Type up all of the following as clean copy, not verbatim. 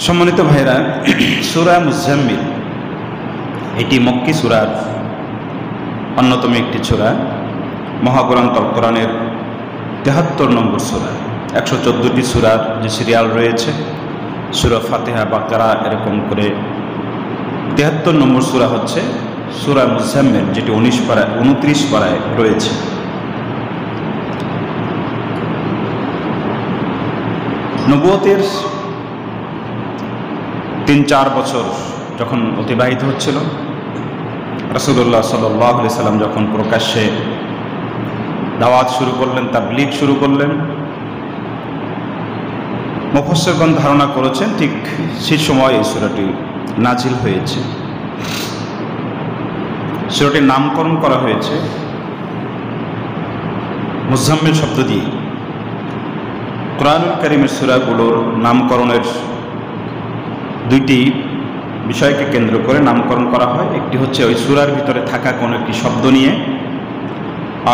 সম্মানিত ভাইরা, সূরা মুজাম্মিল এটি মক্কি সূরার অন্যতম একটি সূরা। মহাগ্রন্থ কোরআনের ৭৩ নম্বর সূরা। ১১৪টি সূরার যে সিরিয়াল রয়েছে, সূরা ফাতিহা, বাকারা, এরকম করে ৭৩ নম্বর সূরা হচ্ছে সূরা মুজাম্মিল, যেটি 29 পারায় রয়েছে। নবুয়তের ৩-৪ বছর যখন অতিবাহিত হচ্ছিল, রাসূলুল্লাহ সাল্লাল্লাহু আলাইহি সাল্লাম যখন প্রকাশ্যে দাওয়াত শুরু করলেন, তাবলীগ শুরু করলেন, মুফাসসিরগণ ধারণা করেছেন ঠিক সেই সময় এই সূরাটি নাজিল হয়েছে। সূরাটির নামকরণ করা হয়েছে মুজাম্মিল শব্দ দিয়ে। কোরআনুল কারীমের সূরাগুলোর নামকরণের দুইটি বিষয়কে কেন্দ্র করে নামকরণ করা হয়। একটি হচ্ছে ওই সূরার ভিতরে থাকা কোনো একটি শব্দ নিয়ে,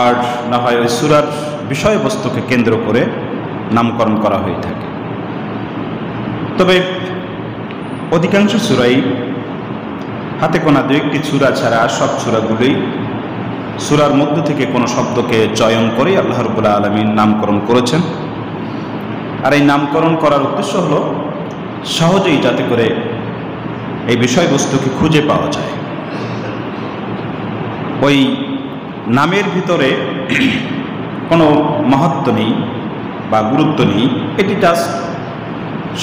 আর না হয় ওই সূরার বিষয়বস্তুকে কেন্দ্র করে নামকরণ করা হয়ে থাকে। তবে অধিকাংশ সূরাই, হাতে গোনা দু একটি সূরা ছাড়া সব সূরাগুলোই সূরার মধ্য থেকে কোনো শব্দকে চয়ন করে আল্লাহ রাব্বুল আলামিন নামকরণ করেছেন। আর এই নামকরণ করার উদ্দেশ্য হলো সহজেই যাতে করে এই বিষয়বস্তুকে খুঁজে পাওয়া যায়। ওই নামের ভিতরে কোনো মাহাত্ম্য নেই বা গুরুত্ব নেই, এটি জাস্ট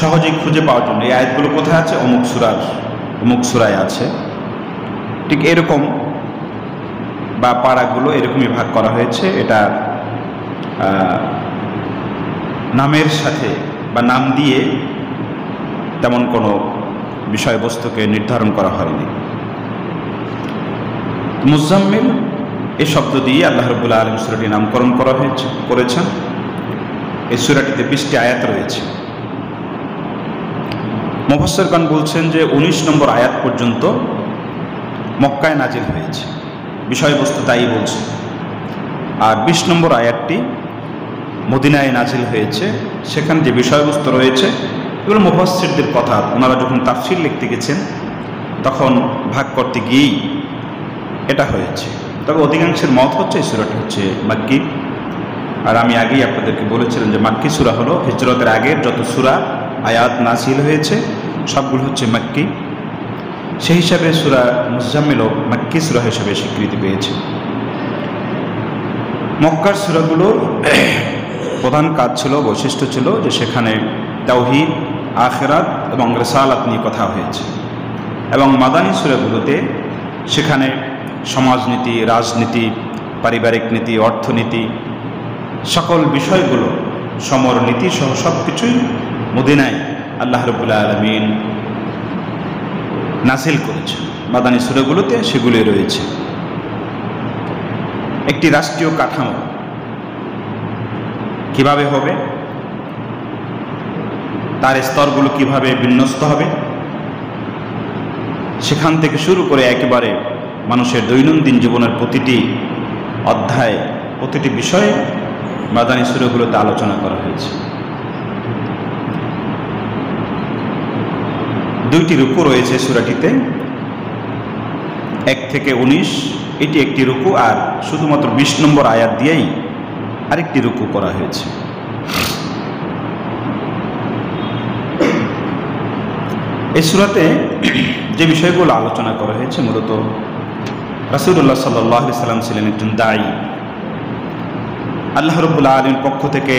সহজেই খুঁজে পাওয়ার জন্য। এই আয়াতগুলো কোথায় আছে? অমুক সূরায় আছে। ঠিক এরকম বা পাড়াগুলো এরকমই ভাগ করা হয়েছে। এটা নামের সাথে বা নাম দিয়ে তেমন কোনো বিষয়বস্তুকে নির্ধারণ করা হয়নি। মুজাম্মিল এই শব্দ দিয়ে আল্লাহ রাব্বুল আলামিন সূরাটি নামকরণ করেছেন। এই সূরাটিতে 20টি আয়াত রয়েছে। মুফাসসিরগণ বলছেন যে 19 নম্বর আয়াত পর্যন্ত মক্কায় নাজিল হয়েছে, বিষয়বস্তু তাই বলছে। আর 20 নম্বর আয়াতটি মদিনায় নাজিল হয়েছে। সেখানে যে বিষয়বস্তু রয়েছে এগুলো মুফাসসিরদের কথা। ওনারা যখন তাফসীর লিখতে গেছেন তখন ভাগ করতে গিয়েই এটা হয়েছে। তবে অধিকাংশের মত হচ্ছে এই সূরাটি হচ্ছে মাক্কি। আর আমি আগেই আপনাদেরকে বলেছিলাম যে মাক্কি সূরা হলো হিজরতের আগের যত সূরা আয়াত নাজিল হয়েছে সবগুলো হচ্ছে মাক্কি। সেই হিসাবে সূরা মুজাম্মিলও মাক্কি সূরা হিসেবে স্বীকৃতি পেয়েছে। মক্কার সূরাগুলোর প্রধান কাজ ছিল, বৈশিষ্ট্য ছিল যে সেখানে তাওহীদ, আখিরাত এবং রিসালাত নিয়ে কথা হয়েছে। এবং মাদানী সূরাগুলোতে সেখানে সমাজনীতি, রাজনীতি, পারিবারিক নীতি, অর্থনীতি, সকল বিষয়গুলো, সমর নীতি সহ সব কিছুই মদিনায় আল্লাহ রাব্বুল আলামিন নাজিল করেছে। মাদানী সূরাগুলোতে সেগুলি রয়েছে। একটি রাষ্ট্রীয় কাঠামো কিভাবে হবে, তার স্তরগুলো কিভাবে বিন্যস্ত হবে, সেখান থেকে শুরু করে একেবারে মানুষের দৈনন্দিন জীবনের প্রতিটি অধ্যায়, প্রতিটি বিষয়ে মাদানী সূরাগুলোতে আলোচনা করা হয়েছে। 2টি রুকু রয়েছে সূরাটিতে, 1 থেকে 19। এটি একটি রুকু, আর শুধুমাত্র 20 নম্বর আয়াত দিয়েই আরেকটি রুকু করা হয়েছে। এই সূরাতে যে বিষয়গুলো আলোচনা করা হয়েছে, মূলত রাসূলুল্লাহ সাল্লাল্লাহু আলাইহি সাল্লাম ছিলেন একজন দায়ী। আল্লাহ রাব্বুল আলামিনের পক্ষ থেকে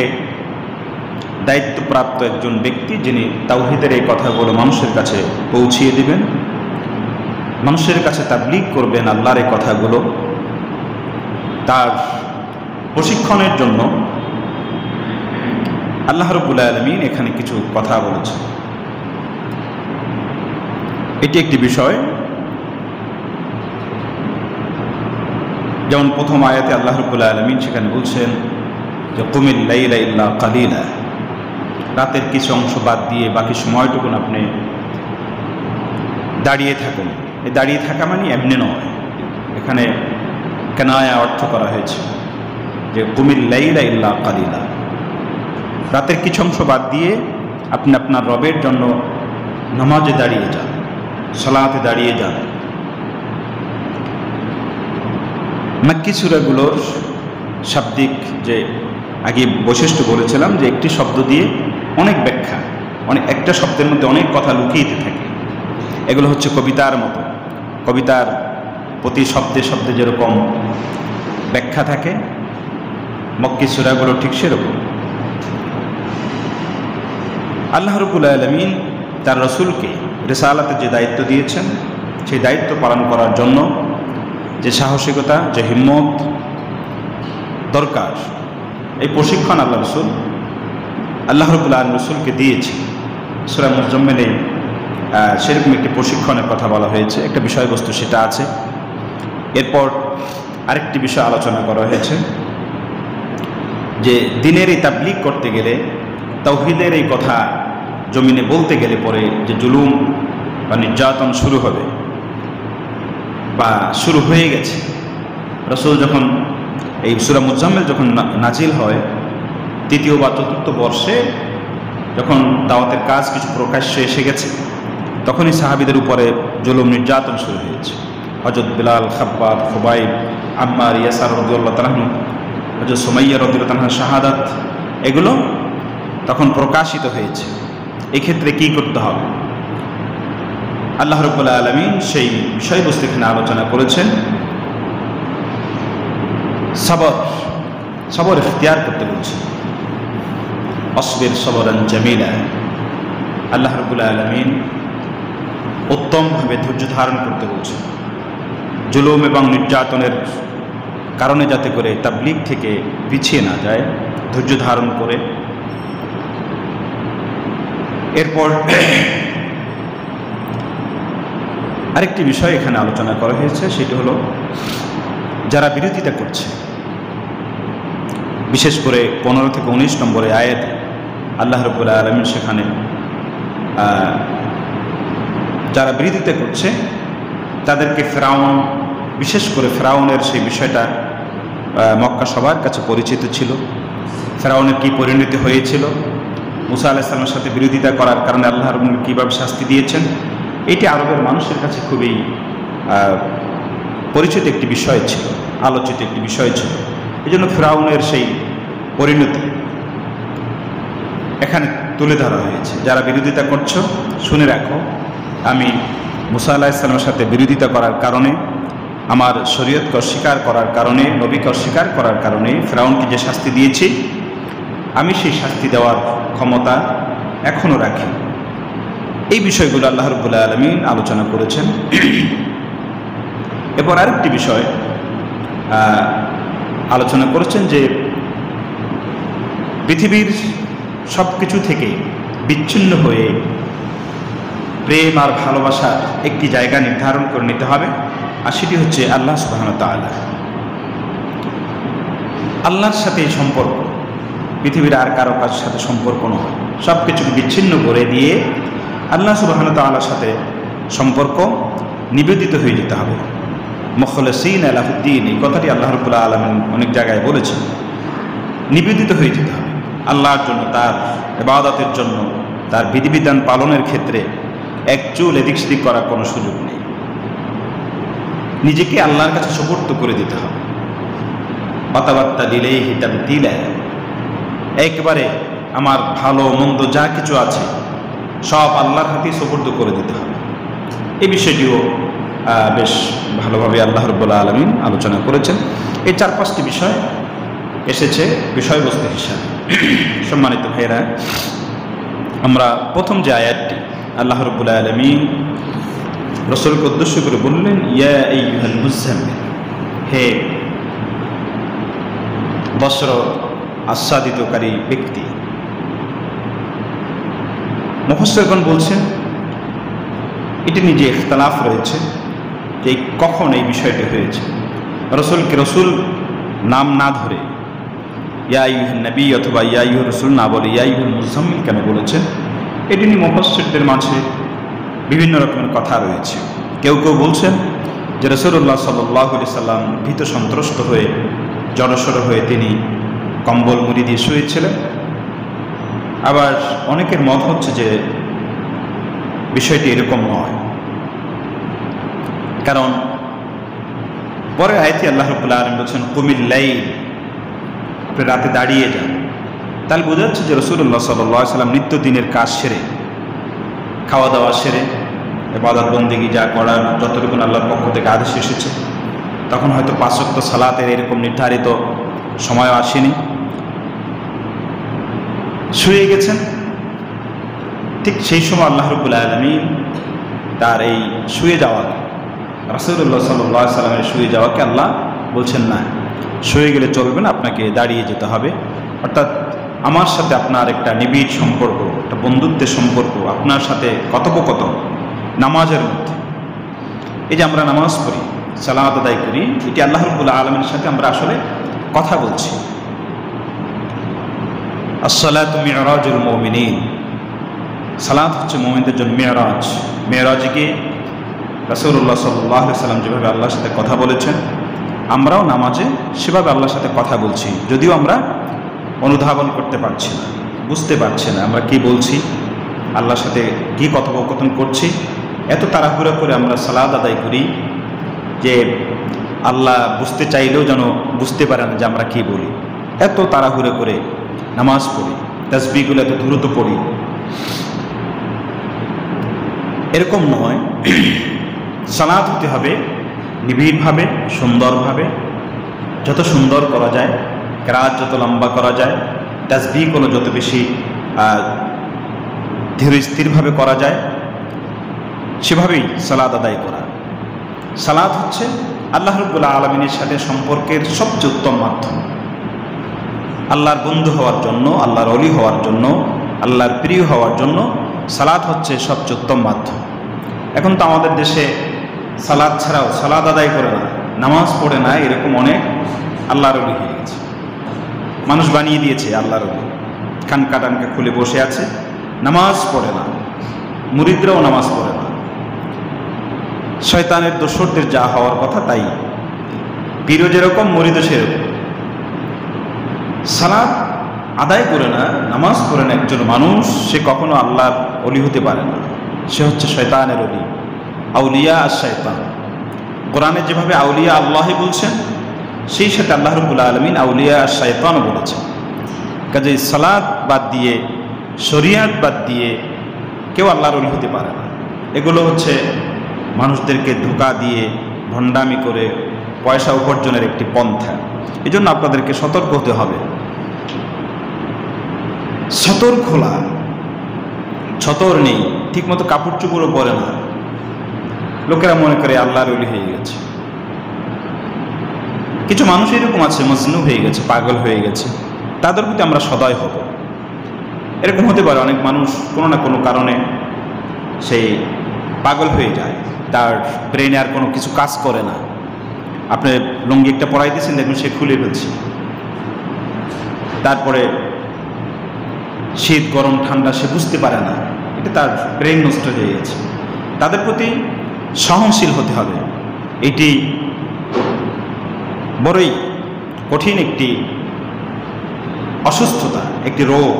দায়িত্বপ্রাপ্ত একজন ব্যক্তি, যিনি তাওহীদের এই কথাগুলো মানুষের কাছে পৌঁছিয়ে দিবেন, মানুষের কাছে তাবলীগ করবেন আল্লাহর এই কথাগুলো। তার প্রশিক্ষণের জন্য আল্লাহ রাব্বুল আলামিন এখানে কিছু কথা বলেছেন। এটি একটি বিষয়। যেমন প্রথম আয়াতে আল্লাহ রাব্বুল আলামিন সেখানে বলছেন যে কুমিল লাইলা ইল্লা কালিলা, রাতের কিছু অংশ বাদ দিয়ে বাকি সময়টুকুন আপনি দাঁড়িয়ে থাকুন। এই দাঁড়িয়ে থাকা মানে এমনি নয়, এখানে কেনায়া অর্থ করা হয়েছে যে কুমিল লাইলা ইল্লা কালিলা, রাতের কিছু অংশ বাদ দিয়ে আপনি আপনার রবের জন্য নামাজে দাঁড়িয়ে যান, সালাতে দাঁড়িয়ে যান। মাক্কি সূরাগুলোর শাব্দিক যে আগে বৈশিষ্ট্য বলেছিলাম যে একটি শব্দ দিয়ে অনেক ব্যাখ্যা, একটা শব্দের মধ্যে অনেক কথা লুকিয়ে থাকে। এগুলো হচ্ছে কবিতার মতো। কবিতার প্রতি শব্দে শব্দে যেরকম ব্যাখ্যা থাকে, মক্কি সূরাগুলো ঠিক সেরকম। আল্লাহ রাব্বুল আলামিন তার রাসূলকে রিসালাতের যে দায়িত্ব দিয়েছেন, সেই দায়িত্ব পালন করার জন্য যে সাহসিকতা, যে হিম্মত দরকার, এই প্রশিক্ষণ আল্লাহ রাব্বুল আলামিন রাসূলকে দিয়েছে। সূরা মুজাম্মিলে সেরকম একটি প্রশিক্ষণের কথা বলা হয়েছে, একটা বিষয়বস্তু সেটা আছে। এরপর আরেকটি বিষয় আলোচনা করা হয়েছে যে দিনের এই তাবলীগ করতে গেলে, তাওহীদের এই কথা জমিনে বলতে গেলে পরে যে জুলুম বা নির্যাতন শুরু হবে বা শুরু হয়ে গেছে। রাসূল যখন এই সূরা মুজাম্মিল যখন নাজিল হয়, তৃতীয় বা চতুর্থ বর্ষে যখন দাওয়াতের কাজ কিছু প্রকাশ্যে এসে গেছে, তখনই সাহাবীদের উপরে জুলুম নির্যাতন শুরু হয়েছে। হযরত বিলাল, খাব্বাব, খুবাইব, আম্মার, ইয়াসার রাদিয়াল্লাহু তাআলা আনহু, হযরত সুমাইয়া রাদিয়াল্লাহু তাআলার শাহাদাত, এগুলো তখন প্রকাশিত হয়েছে। এক্ষেত্রে কি করতে হবে? আল্লাহ রাব্বুল আলামিন সেই বিষয়বস্তু এখানে আলোচনা করেছেন। সবর ইখতিয়ার করতে বলছেন। অসবির সবরান জামিলা। আল্লাহ রাব্বুল আলামিন উত্তমভাবে ধৈর্য ধারণ করতে বলছেন, জুলুম এবং নির্যাতনের কারণে যাতে করে তাবলীগ থেকে পিছিয়ে না যায়, ধৈর্য ধারণ করে। এরপর আরেকটি বিষয় এখানে আলোচনা করা হয়েছে, সেটি হলো যারা বিরোধিতা করছে। বিশেষ করে 15 থেকে 19 নম্বরে আয়াতে আল্লাহ রাব্বুল আলামিন সেখানে যারা বিরোধিতা করছে তাদেরকে ফেরাউন, বিশেষ করে ফেরাউনের সেই বিষয়টা মক্কা সবার কাছে পরিচিত ছিল। ফেরাউনের কী পরিণতি হয়েছিল, মুসা আলাইহিস সালামের সাথে বিরোধিতা করার কারণে আল্লাহ রাব্বুল কীভাবে শাস্তি দিয়েছেন, এটি আরবের মানুষের কাছে খুবই পরিচিত একটি বিষয় ছিল, আলোচিত একটি বিষয় ছিল। এই জন্য ফেরাউনের সেই পরিণতি এখানে তুলে ধরা হয়েছে। যারা বিরোধিতা করছো, শুনে রাখো, আমি মুসা আলাইহিস সালামের সাথে বিরোধিতা করার কারণে, আমার শরীয়তকে অস্বীকার করার কারণে, নবীকে অস্বীকার করার কারণে ফেরাউনকে যে শাস্তি দিয়েছি, আমি সেই শাস্তি দেওয়ার ক্ষমতা এখনও রাখি। এই বিষয়গুলো আল্লাহ রাব্বুল আলামিন আলোচনা করেছেন। এরপর আরেকটি বিষয় আলোচনা করেছেন যে পৃথিবীর সব কিছু থেকে বিচ্ছিন্ন হয়ে প্রেম আর ভালোবাসার একটি জায়গা নির্ধারণ করে নিতে হবে, আর সেটি হচ্ছে আল্লাহ সুবহানাহু ওয়া তাআলা। আল্লাহর সাথে সম্পর্ক, পৃথিবীর আর কারো কাছে সাথে সম্পর্ক নয়। সব কিছুকে বিচ্ছিন্ন করে দিয়ে আল্লাহ সুবহানাহু ওয়া তাআলার সাথে সম্পর্ক নিবেদিত হয়ে যেতে হবে। মুখলিসিন লাহুদ্দিন, এই কথাটি আল্লাহ রাব্বুল আলামিন অনেক জায়গায় বলেছেন। নিবেদিত হয়ে যেতে হবে আল্লাহর জন্য, তার ইবাদতের জন্য, তার বিধিবিধান পালনের ক্ষেত্রে এক চুল এদিক সেদিক করার কোনো সুযোগ নেই। নিজেকে আল্লাহর কাছে সুপর্দ করে দিতে হবে। কথাবার্তা দিলেই হিতাব দিলে, একবারে আমার ভালো মন্দ যা কিছু আছে সব আল্লাহর হাতেই সুপর্দ করে দিতে হবে। এই বিষয়টিও বেশ ভালোভাবে আল্লাহ রাব্বুল আলামিন আলোচনা করেছেন। এই 4-5টি বিষয় এসেছে বিষয়বস্তু হিসাবে। সম্মানিত ভাইয়েরা, আমরা প্রথম যে আয়াতটি আল্লাহ রাব্বুল আলামিন রাসূলকে উদ্দেশ্য করে বললেন, ইয়া আইয়ুহাল মুযাম্মিল, হে বস্ত্র আচ্ছাদিতকারী ব্যক্তি। মুফাসসিরগণ বলছেন এটি নিজে ইখতিলাফ রয়েছে যে কখন এই বিষয়টি হয়েছে। রাসূলকে রাসূল নাম না ধরে ইয়া আইয়ুহান নবী অথবা ইয়া আইয়ুহার রাসূল না বলে ইয়া আইয়ুহাল মুযাম্মিল কেন বলেছেন, এটি নিয়ে মুফাসসিরদের মাঝে বিভিন্ন রকমের কথা রয়েছে। কেউ কেউ বলছেন যে রাসূলুল্লাহ সাল্লাল্লাহু আলাইহি সাল্লাম ভীত সন্ত্রস্ত হয়ে, জড়সড় হয়ে তিনি কম্বল মুড়ি দিয়ে শুয়েছিলেন। আবার অনেকের মত হচ্ছে যে বিষয়টি এরকম নয়। কারণ পরে আয়াতে আল্লাহ রাব্বুল আলামিন বলছেন কুমিল লাইল, আপনি রাতে দাঁড়িয়ে যান। তাহলে বোঝা যাচ্ছে যে রাসূলুল্লাহ সাল্লাল্লাহু আলাইহি ওয়াসাল্লাম নিত্যদিনের কাজ সেরে, খাওয়া দাওয়া সেরে, ইবাদত বন্দেগী যা করার যতটুকু আল্লাহর পক্ষ থেকে আদেশ এসেছে, তখন হয়তো 5 ওয়াক্ত সালাতের এরকম নির্ধারিত সময় আসেনি, শুয়ে গেছেন। ঠিক সেই সময় আল্লাহ রাব্বুল আলামিন তার এই শুয়ে যাওয়াকে, রাসূলুল্লাহ সাল্লাল্লাহু আলাইহি ওয়াসাল্লামের শুয়ে যাওয়াকে আল্লাহ বলছেন না, শুয়ে গেলে চলবে না, আপনাকে দাঁড়িয়ে যেতে হবে। অর্থাৎ আমার সাথে আপনার একটা নিবিড় সম্পর্ক, একটা বন্ধুত্বের সম্পর্ক, আপনার সাথে কথোপকথন নামাজের মধ্যে। এই যে আমরা নামাজ পড়ি, সালাত আদায় করি, এটি আল্লাহ রাব্বুল আলামিনের সাথে আমরা আসলে কথা বলছি। আসসালাতু মিরাজুল মুমিনিন, সালাত হচ্ছে মুমিনদের জন্য মেরাজ। মেরাজে গিয়ে রাসূলুল্লাহ সাল্লাল্লাহু আলাইহি ওয়াসাল্লাম যেভাবে আল্লাহর সাথে কথা বলেছেন, আমরাও নামাজে সেভাবে আল্লাহর সাথে কথা বলছি, যদিও আমরা অনুধাবন করতে পারছি না, বুঝতে পারছি না আমরা কি বলছি, আল্লাহর সাথে কি কথোপকথন করছি। এত তাড়াহুড়া করে আমরা সালাত আদায় করি যে আল্লাহ বুঝতে চাইলেও যেন বুঝতে পারে না যে আমরা কি বলি। এত তাড়াহুড়ো করে নামাজ পড়ি, তাসবিহগুলো এত দ্রুত পড়ি। এরকম নয়, সালাত হতে হবে নিবিড়ভাবে, সুন্দরভাবে, যত সুন্দর করা যায়, কেরাত যত লম্বা করা যায়, তাসবিহগুলো যত বেশি ধীর স্থিরভাবে করা যায়, সেভাবেই সালাত আদায় করা। সালাত হচ্ছে আল্লাহ রাব্বুল আলামিনের সাথে সম্পর্কের সবচেয়ে উত্তম মাধ্যম। আল্লাহর বন্ধু হওয়ার জন্য, আল্লাহর ওলি হওয়ার জন্য, আল্লাহর প্রিয় হওয়ার জন্য সালাত হচ্ছে সবচেয়ে উত্তম মাধ্যম। এখন তো আমাদের দেশে সালাত ছাড়াও, সালাত আদায় করে না, নামাজ পড়ে না, এরকম অনেক আল্লাহর ওলি হয়ে গেছে। মানুষ বানিয়ে দিয়েছে আল্লাহর ওলি, খানকা টানকা খুলে বসে আছে, নামাজ পড়ে না, মুরিদরাও নামাজ পড়ে না। শয়তানের দোসরদের যা হওয়ার কথা তাই, পীরও যেরকম মুরিদও সেরকম। সালাত আদায় করে না, নামাজ পড়ে না একজন মানুষ, সে কখনো আল্লাহর ওলি হতে পারে না, সে হচ্ছে শয়তানের ওলি, আউলিয়া আর শয়তান। কোরআনে যেভাবে আউলিয়া আল্লাহ বলছেন, সেই সাথে আল্লাহ রাব্বুল আলামিন আউলিয়া আর শয়তানও বলেছেন। কাজেই সালাত বাদ দিয়ে, শরিয়াত বাদ দিয়ে কেউ আল্লাহর ওলি হতে পারে না। এগুলো হচ্ছে মানুষদেরকে ধোঁকা দিয়ে, ভণ্ডামি করে পয়সা উপার্জনের একটি পন্থা। এই জন্য আপনাদেরকে সতর্ক হতে হবে। সতর্কলা, ছতর নেই, ঠিকমতো কাপড় চোপড়ও পরে না, লোকেরা মনে করে আল্লাহর ওলি হয়ে গেছে। কিছু মানুষ এরকম আছে, মজনু হয়ে গেছে, পাগল হয়ে গেছে, তাদের প্রতি আমরা সদয় হব। এরকম হতে পারে অনেক মানুষ কোনো না কোনো কারণে সেই পাগল হয়ে যায়, তার ব্রেনে আর কোনো কিছু কাজ করে না। আপনি লুঙ্গি একটা পরাই দিয়েছেন, দেখুন সে খুলে ফেলছে। তারপরে শীত গরম ঠান্ডা সে বুঝতে পারে না, এটা তার ব্রেন নষ্ট হয়ে গেছে। তাদের প্রতি সহনশীল হতে হবে। এটি বড়ই কঠিন একটি অসুস্থতা, একটি রোগ,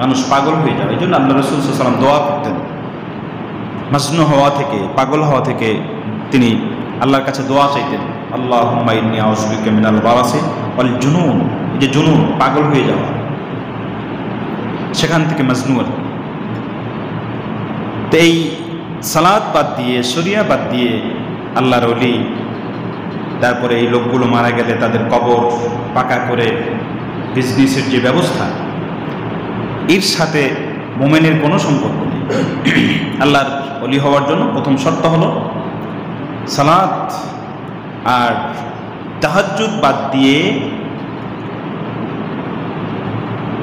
মানুষ পাগল হয়ে যাবে। এই জন্য আল্লাহ রাসূল সাল্লাল্লাহু আলাইহি ওয়াসাল্লাম দোয়া করতেন, মজনু হওয়া থেকে, পাগল হওয়া থেকে তিনি আল্লাহর কাছে দোয়া চাইতেন, আল্লাহুম্মা ইন্নী আউযু বিকা মিনাল বারাসি ওয়াল জুনুন। এই যে জুনুন, পাগল হয়ে যাওয়া, সেখান থেকে মজনু। তো এই সালাত বাদ দিয়ে, শরিয়া বাদ দিয়ে আল্লাহর ওলি, তারপরে এই লোকগুলো মারা গেলে তাদের কবর পাকা করে বিজনেসের যে ব্যবস্থা, এর সাথে মোমেনের কোনো সম্পর্ক নেই। আল্লাহর ওলি হওয়ার জন্য প্রথম শর্ত হলো সালাত আর তাহাজ্জুদ বাদ দিয়ে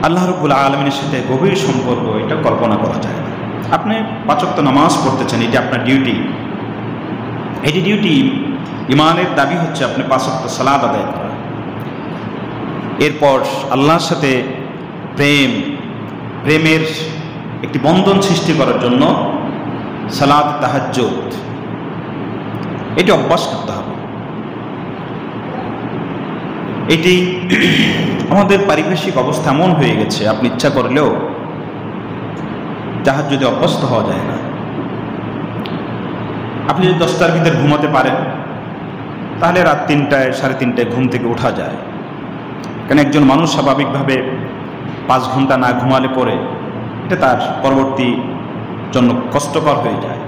আল্লাহ রাব্বুল আলামিনের সাথে গভীর সম্পর্ক, এটা কল্পনা করা যায় না। আপনি 5 ওয়াক্ত নামাজ পড়তেছেন, এটি আপনার ডিউটি। এটি ডিউটি। ইমানের দাবি হচ্ছে আপনি 5 ওয়াক্ত সালাত আদায় করা। এরপর আল্লাহর সাথে প্রেমের একটি বন্ধন সৃষ্টি করার জন্য সালাত, তাহাজ্জুদ, এটি অভ্যাস করতে হবে। এটি আমাদের পারিপার্শ্বিক অবস্থা এমন হয়ে গেছে, আপনি ইচ্ছা করলেও তাহাজ্জুদে অভ্যস্ত হওয়া যায় না। আপনি যদি 10টার ভিতরে ঘুমাতে পারেন তাহলে রাত 3টায় 3:30টায় ঘুম থেকে ওঠা যায়। কারণ একজন মানুষ স্বাভাবিকভাবে 5 ঘন্টা না ঘুমালে পরে এটা তার পরবর্তী জন্য কষ্টকর হয়ে যায়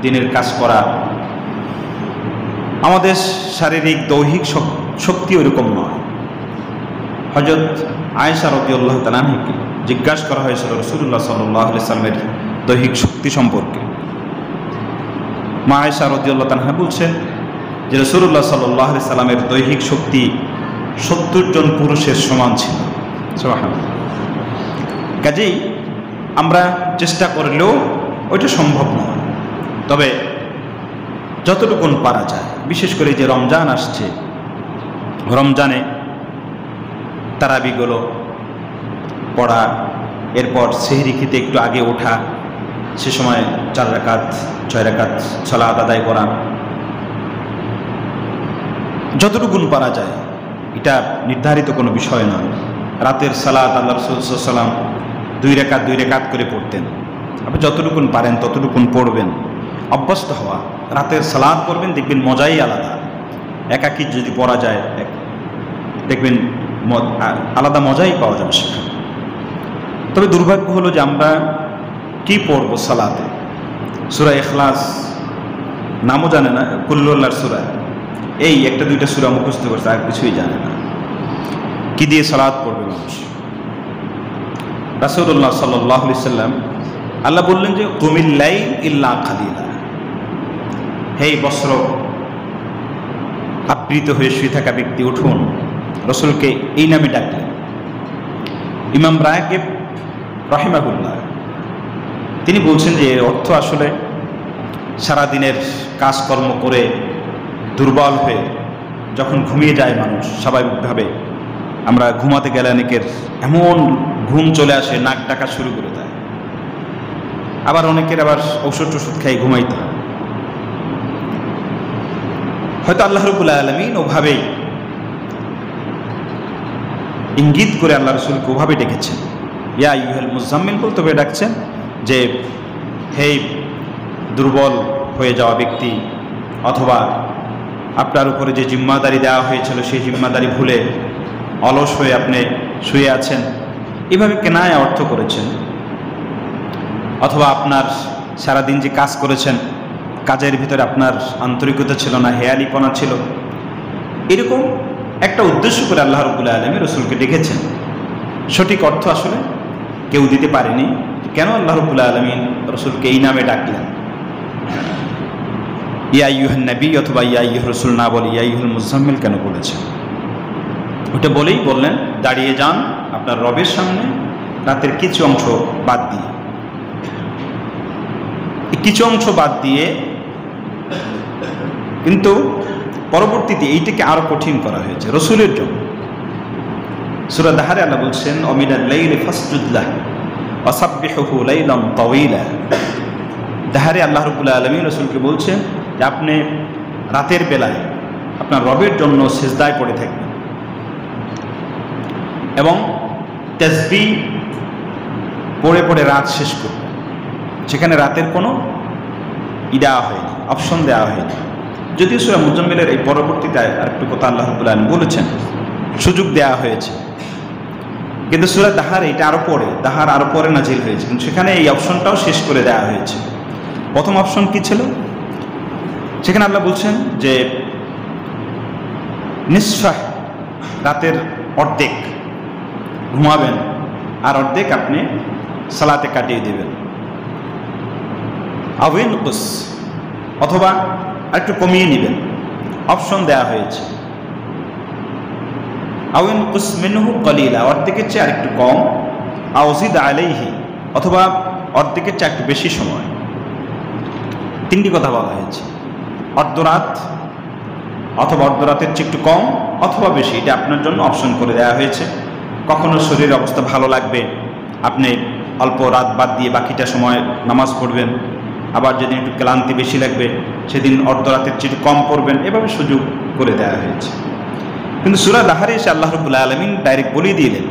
দিনের কাজ করা। আমাদের শারীরিক দৈহিক শক্তি ওইরকম নয়। হযরত আয়েশা রাদিয়াল্লাহু তাআলা আনহাকে জিজ্ঞাসা করা হয়েছিল রাসূলুল্লাহ সাল্লাল্লাহু আলাইহি সাল্লামের দৈহিক শক্তি সম্পর্কে। মা আয়েশা রাদিয়াল্লাহু তাআলা বলছেন যে রাসূলুল্লাহ সাল্লাল্লাহু আলাইহি সাল্লামের দৈহিক শক্তি 70 জন পুরুষের সমান ছিল। সুবহানাল্লাহ। কাজেই আমরা চেষ্টা করলেও ওইটা সম্ভব নয়, তবে যতটুকুন পারা যায়, বিশেষ করে যে রমজান আসছে, রমজানে তারাবিগুলো পড়া, এরপর সেহরি খেতে একটু আগে ওঠা, সে সময় 4 রাকাত 6 রাকাত সালাত আদায় করা, যতটুকুন পারা যায়। এটা নির্ধারিত কোনো বিষয় নয়। রাতের সালাত আল্লাহ রাসূল সাল্লাল্লাহু আলাইহি ওয়াসাল্লাম 2 রাকাত করে পড়তেন। আপনি যতটুকুন পারেন ততটুকুন পড়বেন, অভ্যস্ত হওয়া। রাতের সালাত পড়বেন, দেখবেন মজাই আলাদা। একাকী যদি পড়া যায় দেখবেন আলাদা মজাই পাওয়া যাবে সেখানে। তবে দুর্ভাগ্য হলো যে আমরা কি পড়ব সালাতে? সূরা ইখলাস নামও জানে না, কুল্লু আল্লাহর সূরা, এই 1-2টা সূরা মুখস্থ করছে, আর কিছুই জানে না। কি দিয়ে সালাত পড়বে মানুষ? রাসূলুল্লাহ সাল্লাল্লাহু আলাইহি সাল্লাম আল্লাহ বললেন যে কুমিল লাইল ইল্লা কালিলা, হে বস্ত্র আবৃত হয়ে শুয়ে থাকা ব্যক্তি উঠুন। রাসূলকে এই নামে ডাকলেন। ইমাম রাগিব রাহিমাহুল্লাহ তিনি বলছেন যে এর অর্থ আসলে সারাদিনের কাজকর্ম করে দুর্বল হয়ে যখন ঘুমিয়ে যায় মানুষ, স্বাভাবিকভাবে আমরা ঘুমাতে গেলে অনেকের এমন ঘুম চলে আসে, নাক ডাকা শুরু করে দেয়। আবার অনেকের আবার ওষুধ খাই ঘুমাইতে হয়। হয়তো আল্লাহ রাব্বুল আলামিন ওভাবেই ইঙ্গিত করে আল্লাহ রাসূলকে ওভাবে ডেকেছেন, ইয়া আইয়ুহাল মুজাম্মিল বলতে হবে ডাকছেন যে হে দুর্বল হয়ে যাওয়া ব্যক্তি, অথবা আপনার উপরে যে জিম্মাদারি দেওয়া হয়েছিল সেই জিম্মাদারি ভুলে অলস হয়ে আপনি শুয়ে আছেন, এভাবে কেনায় অর্থ করেছেন। অথবা আপনার সারাদিন যে কাজ করেছেন, কাজের ভিতরে আপনার আন্তরিকতা ছিল না, হেয়ালিপনা ছিল, এরকম একটা উদ্দেশ্য করে আল্লাহ রাব্বুল আলামিন রাসূলকে ডেকেছেন। সঠিক অর্থ আসলে কেউ দিতে পারেনি কেন আল্লাহ রাব্বুল আলামিন রাসূলকে এই নামে ডাকলেন। ইয়া আইয়ুহান নবী অথবা ইয়া আইয়ুহার রাসূল না বলে ইয়া আইয়ুহাল মুজাম্মিল কেন বলেছেন? ওটা বলেই বললেন দাঁড়িয়ে যান আপনার রবের সামনে রাতের কিছু অংশ বাদ দিয়ে। কিছু অংশ বাদ দিয়ে কিন্তু পরবর্তীতে এইটাকে আরো কঠিন করা হয়েছে রাসূলের জন্য। সূরা দাহরে আল্লাহ বলছেন অমিনাল লাইলি ফাসজুদ লাহু ওয়াসাব্বিহুহু লাইলান তাওয়িলা। দাহরে আল্লাহ রাব্বুল আলামিন রাসূলকে বলছেন যে আপনি রাতের বেলায় আপনার রবের জন্য সিজদায় পড়ে থাকবেন এবং তাসবিহ পড়ে পড়ে রাত শেষ করবেন। সেখানে রাতের কোনো দেওয়া হয়নি, অপশন দেওয়া হয়নি। যদিও সূরা মুজাম্মিলের এই পরবর্তীতে আরেকটু কথা আল্লাহ রাব্বুল আলামিন বলেছেন, সুযোগ দেওয়া হয়েছে, কিন্তু সূরা দাহার এটা আরো পরে, দাহার আরো পরে নাজিল হয়েছে, কিন্তু সেখানে এই অপশনটাও শেষ করে দেওয়া হয়েছে। প্রথম অপশন কি ছিল? সেখানে আল্লাহ বলছেন যে নিসফাহ, রাতের অর্ধেক ঘুমাবেন আর অর্ধেক আপনি সালাতে কাটিয়ে দেবেন। আউইন কুস, অথবা আরেকটু কমিয়ে নেবেন, অপশন দেওয়া হয়েছে। আউইন কুস মিনহু কলিলা, অর্ধেকের চেয়ে আরেকটু কম, আউজিদ আলাইহি, অথবা অর্ধেকের চেয়ে একটু বেশি সময়। 3টি কথা বলা হয়েছে, অর্ধরাত অথবা অর্ধরাতের চেয়ে একটু কম অথবা বেশি, এটা আপনার জন্য অপশন করে দেওয়া হয়েছে। কখনো শরীরের অবস্থা ভালো লাগবে আপনি অল্প রাত বাদ দিয়ে বাকিটা সময় নামাজ পড়বেন, আবার যেদিন একটু ক্লান্তি বেশি লাগবে সেদিন অর্ধরাতের চেয়ে একটু কম পড়বেন, এভাবে সুযোগ করে দেওয়া হয়েছে। কিন্তু সূরা দাহরে এসে আল্লাহ রাব্বুল আলামিন ডাইরেক্ট বলে দিলেন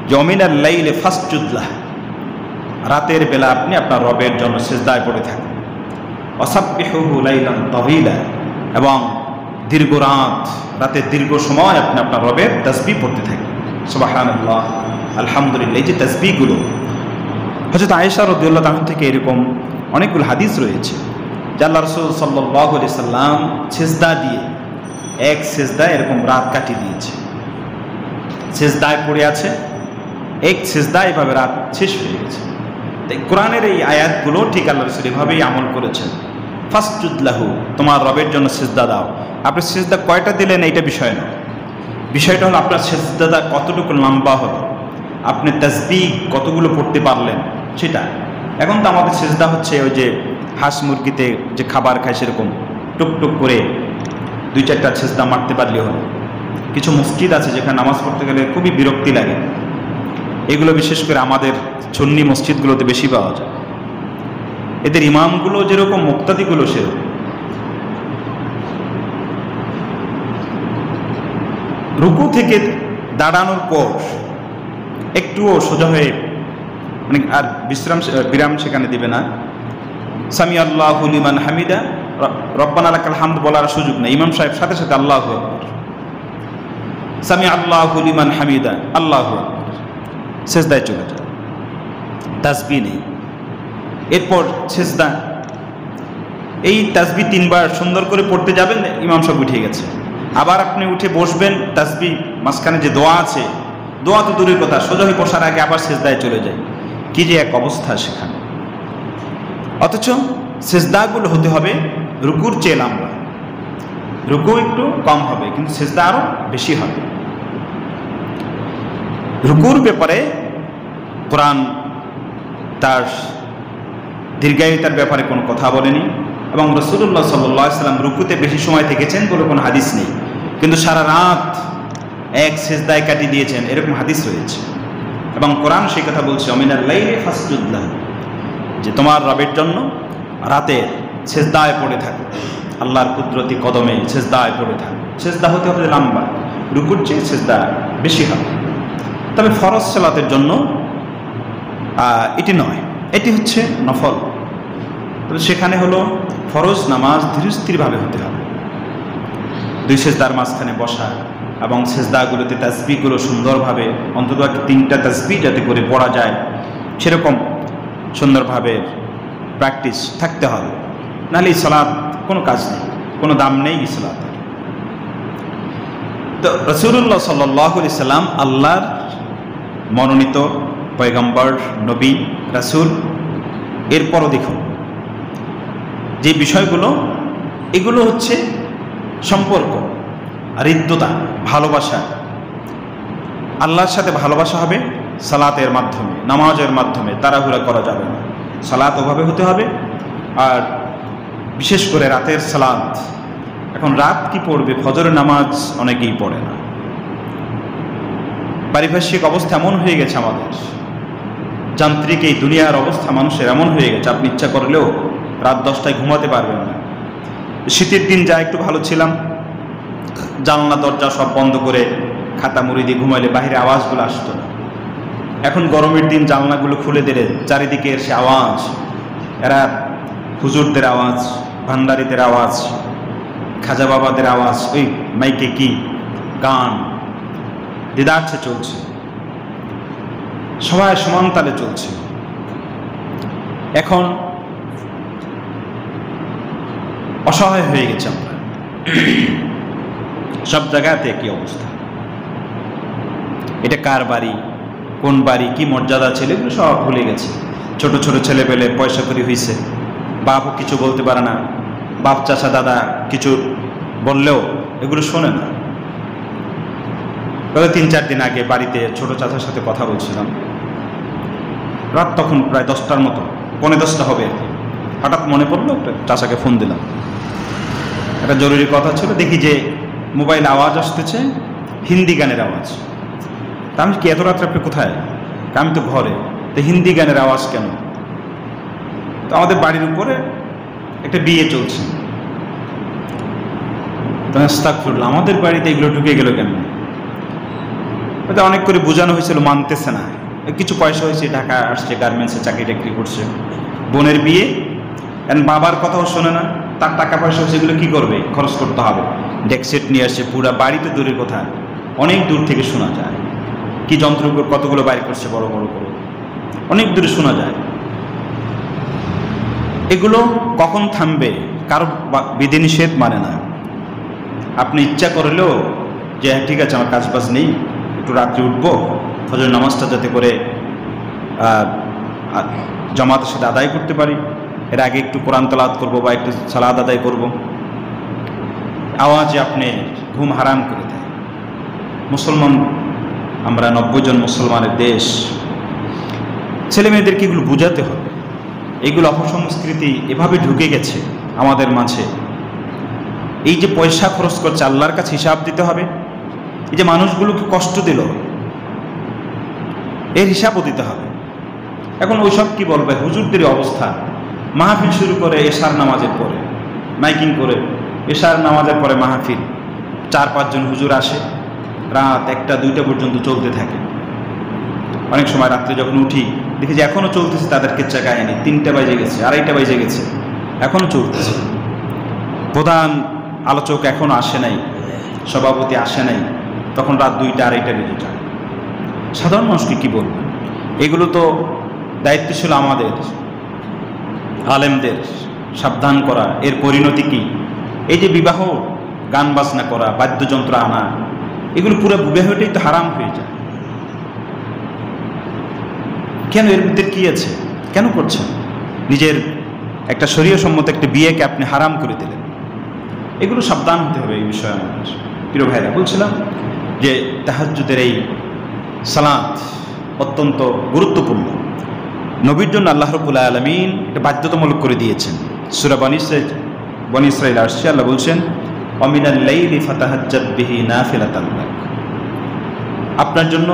যে মিনাল লাইলি ফাসজুদ লাহু, রাতের বেলা আপনি আপনার রবের জন্য সিজদায় পড়ে থাকেন। ওয়াসাব্বিহুহু লাইলান তাওয়ীলা, এবং দীর্ঘ রাতের দীর্ঘ সময় আপনি আপনার রবের তাসবিহ পড়তে থাকেন। সুবহানাল্লাহ, আলহামদুলিল্লাহ। এই যে তাসবিহগুলো, হযরত আয়েশা রাদিয়াল্লাহু তাআলা থেকে এরকম অনেকগুলো হাদিস রয়েছে যে আল্লাহ রাসূল সাল্লাল্লাহু আলাইহি সাল্লাম সিজদা দিয়ে, এক সিজদায় এরকম রাত কাটিয়ে দিয়েছে। সিজদায় পড়ে আছে, এক সিজদায় এভাবে রাত শেষ হয়ে গেছে। তাই কোরআনের এই আয়াতগুলো ঠিক আল্লাহ রাসূল এভাবেই আমল করেছেন। ফাসজুদ লাহু, তোমার রবের জন্য সিজদা দাও। আপনি সিজদা কয়টা দিলেন এইটা বিষয় না, বিষয়টা হলো আপনার সিজদাটা কতটুকু লম্বা হলো, আপনি তাসবিহ কতগুলো পড়তে পারলেন সেটা। এখন তো আমাদের সিজদা হচ্ছে ওই যে হাঁস মুরগিতে যে খাবার খায় সেরকম টুকটুক করে 2-4টা সিজদা মারতে পারলে হলো। কিছু মসজিদ আছে যেখানে নামাজ পড়তে গেলে খুবই বিরক্তি লাগে, এগুলো বিশেষ করে আমাদের সুন্নি মসজিদগুলোতে বেশি পাওয়া যায়। এদের ইমামগুলো যেরকম, মুক্তাদিগুলো সেরকম। রুকু থেকে দাঁড়ানোর পর একটুও সোজা হয়ে মানে আর বিরাম সেখানে দিবে না। সামি আল্লাহু লিমান হামিদা, রব্বানা লাকাল হামদ বলার সুযোগ নেই। ইমাম সাহেব সাথে সাথে আল্লাহু আকবার, সামি আল্লাহু লিমান হামিদা, আল্লাহু আকবার, সিজদায় চলে যায়, তাসবিহ নেই। এরপর সিজদা, এই তাসবিহ 3 বার সুন্দর করে পড়তে যাবেন, ইমাম সাহেব উঠে গেছে। আবার আপনি উঠে বসবেন, তাসবিহ মাঝখানে যে দোয়া আছে, দোয়া তো দূরের কথা, সোজা হয়ে বসার আগে আবার সিজদায় চলে যায়। কি যে এক অবস্থা সেখানে। অথচ সিজদাগুলো হতে হবে রুকুর চেয়ে লম্বা। রুকু একটু কম হবে কিন্তু সিজদা আরও বেশি হবে। রুকুর ব্যাপারে কোরআন তার দীর্ঘায়িতার ব্যাপারে কোনো কথা বলেনি, এবং রাসূলুল্লাহ সাল্লাল্লাহু আলাইহি ওয়াসাল্লাম রুকুতে বেশি সময় থেকেছেন বলে কোনো হাদিস নেই। কিন্তু সারা রাত এক সিজদায় কাটিয়ে দিয়েছেন এরকম হাদিস রয়েছে। এবং কোরআন সেই কথা বলছে, অমিনাল লাইলি ফাসজুদ লাহু, যে তোমার রবের জন্য রাতে সিজদায় পড়ে থাকো, আল্লাহর কুদরতি কদমে সিজদায় পড়ে থাকো। সিজদা হতে হবে লম্বা, রুকুর চেয়ে সিজদা বেশি হবে। তবে ফরজ সালাতের জন্য এটি নয়, এটি হচ্ছে নফল। তবে সেখানে হলো ফরজ নামাজ ধীরস্থিরভাবে হতে হবে। 2 সিজদার মাঝখানে বসা এবং সিজদাগুলোতে তাসবিহগুলো সুন্দরভাবে, অন্তত 3টা তাসবিহ যাতে করে পড়া যায় সেরকম সুন্দরভাবে প্র্যাকটিস থাকতে হবে। নাহলে এই সালাত কোনো কাজ নেই, কোনো দাম নেই এই সালাতের। তো রাসূলুল্লাহ সাল্লাল্লাহু আলাইহি সাল্লাম আল্লাহর মনোনীত পয়গম্বর, নবী, রাসূল। এরপরও দেখুন যে বিষয়গুলো, এগুলো হচ্ছে সম্পর্ক, হৃদ্যতা, ভালোবাসা। আল্লাহর সাথে ভালোবাসা হবে সালাতের মাধ্যমে, নামাজের মাধ্যমে। তাড়াহুড়া করা যাবে না, সালাত ওভাবে হতে হবে। আর বিশেষ করে রাতের সালাত, এখন রাত কি পড়বে, ফজরের নামাজ অনেকেই পড়ে না। পারিপার্শ্বিক অবস্থা এমন হয়ে গেছে আমাদের, যান্ত্রিক এই দুনিয়ার অবস্থা মানুষের এমন হয়ে গেছে, আপনি ইচ্ছা করলেও রাত 10টায় ঘুমাতে পারবেন না। শীতের দিন যা একটু ভালো ছিলাম, জানলা দরজা সব বন্ধ করে খাতা মুড়ি দিয়ে ঘুমাইলে বাইরে আওয়াজগুলো আসতো না। এখন গরমের দিন জানলাগুলো খুলে দিলে চারিদিকে সে আওয়াজ, এরা হুজুরদের আওয়াজ, ভান্ডারিদের আওয়াজ, খাজা বাবাদের আওয়াজ, ওই মাইকে কি গান দিদারছে চলছে, সবাই সমান তালে চলছে। এখন অসহায় হয়ে গেছে আমরা, সব জায়গাতে একই অবস্থা। এটা কার বাড়ি, কোন বাড়ি, কি মর্যাদা ছিল, এগুলো সব ভুলে গেছে। ছোট ছোট ছেলে পেলে পয়সা করি হয়েছে, বাপও কিছু বলতে পারে না, বাপ চাচা দাদা কিছু বললেও এগুলো শোনে না। 3-4 দিন আগে বাড়িতে ছোট চাচার সাথে কথা বলছিলাম, রাত তখন প্রায় 10টার মতো, 10:45 হবে। হঠাৎ মনে পড়লো, একটা চাচাকে ফোন দিলাম, একটা জরুরি কথা ছিল। দেখি যে মোবাইল আওয়াজ আসতেছে, হিন্দি গানের আওয়াজ। তা আমি কি এত রাত্রে আপনি কোথায়? আমি তো ঘরে। তো হিন্দি গানের আওয়াজ কেন? তো আমাদের বাড়ির উপরে একটা বিয়ে চলছে। তো আস্তাগফিরুল্লাহ, আমাদের বাড়িতে এগুলো ঢুকে গেল কেন? হয়তো অনেক করে বোঝানো হয়েছিল, মানতেছে না। কিছু পয়সা হয়েছে, ঢাকা আসছে, গার্মেন্টসে চাকরি টাকরি করছে, বোনের বিয়ে, এখন বাবার কথাও শোনে না, তার টাকা পয়সা সেগুলো কী করবে, খরচ করতে হবে। ডেকসেট নিয়ে আসছে, পুরা বাড়িতে দূরের কথা, অনেক দূর থেকে শোনা যায় কি যন্ত্র কতগুলো বাইর করছে বড় বড় করে, অনেক দূরে শোনা যায়। এগুলো কখন থামবে, কারো বিধিনিষেধ মানে না। আপনি ইচ্ছা করলেও যে হ্যাঁ ঠিক আছে আমার কাজ বাজ নেই, একটু রাত্রে উঠবো, ফজর নামাজটা যাতে করে জামাতের সাথে আদায় করতে পারি, এর আগে একটু কোরআন তেলাওয়াত করবো বা একটু সালাত আদায় করব, আওয়াজে আপনি ঘুম হারাম করে দেয়। মুসলমান আমরা 90 জন মুসলমানের দেশ, ছেলে মেয়েদেরকে এগুলো বোঝাতে হবে। এইগুলো অপসংস্কৃতি এভাবে ঢুকে গেছে আমাদের মাঝে। এই যে পয়সা খরচ করছে, আল্লাহর কাছে হিসাব দিতে হবে। এই যে মানুষগুলোকে কষ্ট দিল, এর হিসাবও দিতে হবে। এখন ওইসব কি বলবে, হুজুরদের অবস্থা, মাহফিল শুরু করে এশার নামাজের পরে, মাইকিং করে এশার নামাজের পরে মাহফিল, 4-5 জন হুজুর আসে, রাত 1টা-2টা পর্যন্ত চলতে থাকে। অনেক সময় রাত্রে যখন উঠি দেখি যে এখনও চলতেছে তাদের কিচ্ছা কাহিনী, 3টা বাজে গেছে, 2:30টা বাজে গেছে, এখনও চলতেছে। প্রধান আলোচক এখনও আসে নাই, সভাপতি আসে নাই, তখন রাত 2টা-2:30টা বেজে যায়। সাধারণ মানুষকে কী বলবে? এগুলো তো দায়িত্ব ছিল আমাদের আলেমদের সাবধান করা। এর পরিণতি কি? এই যে বিবাহ, গান বাজনা করা, বাদ্যযন্ত্র আনা, এগুলো পুরো বিবাহটাই তো হারাম হয়ে যায়। কেন? এর মধ্যে কি আছে? কেন করছেন? নিজের একটা শরীয়সম্মত একটা বিয়েকে আপনি হারাম করে দিলেন। এগুলো সাবধান হতে হবে এই বিষয়ে। আমাদের প্রিয় ভাইরা, বলছিলাম যে তাহাজ্জুদের এই সালাত অত্যন্ত গুরুত্বপূর্ণ। নবীর জন্য আল্লাহ রাব্বুল আলামিন এটা বাধ্যতামূলক করে দিয়েছেন। সূরা বনী ইসরাঈল আসছে, আল্লাহ বলছেন ওয়ামিনাল লাইলি ফাতাহাজ্জাদ বিহি নাফিলাতান লাক। আপনার জন্য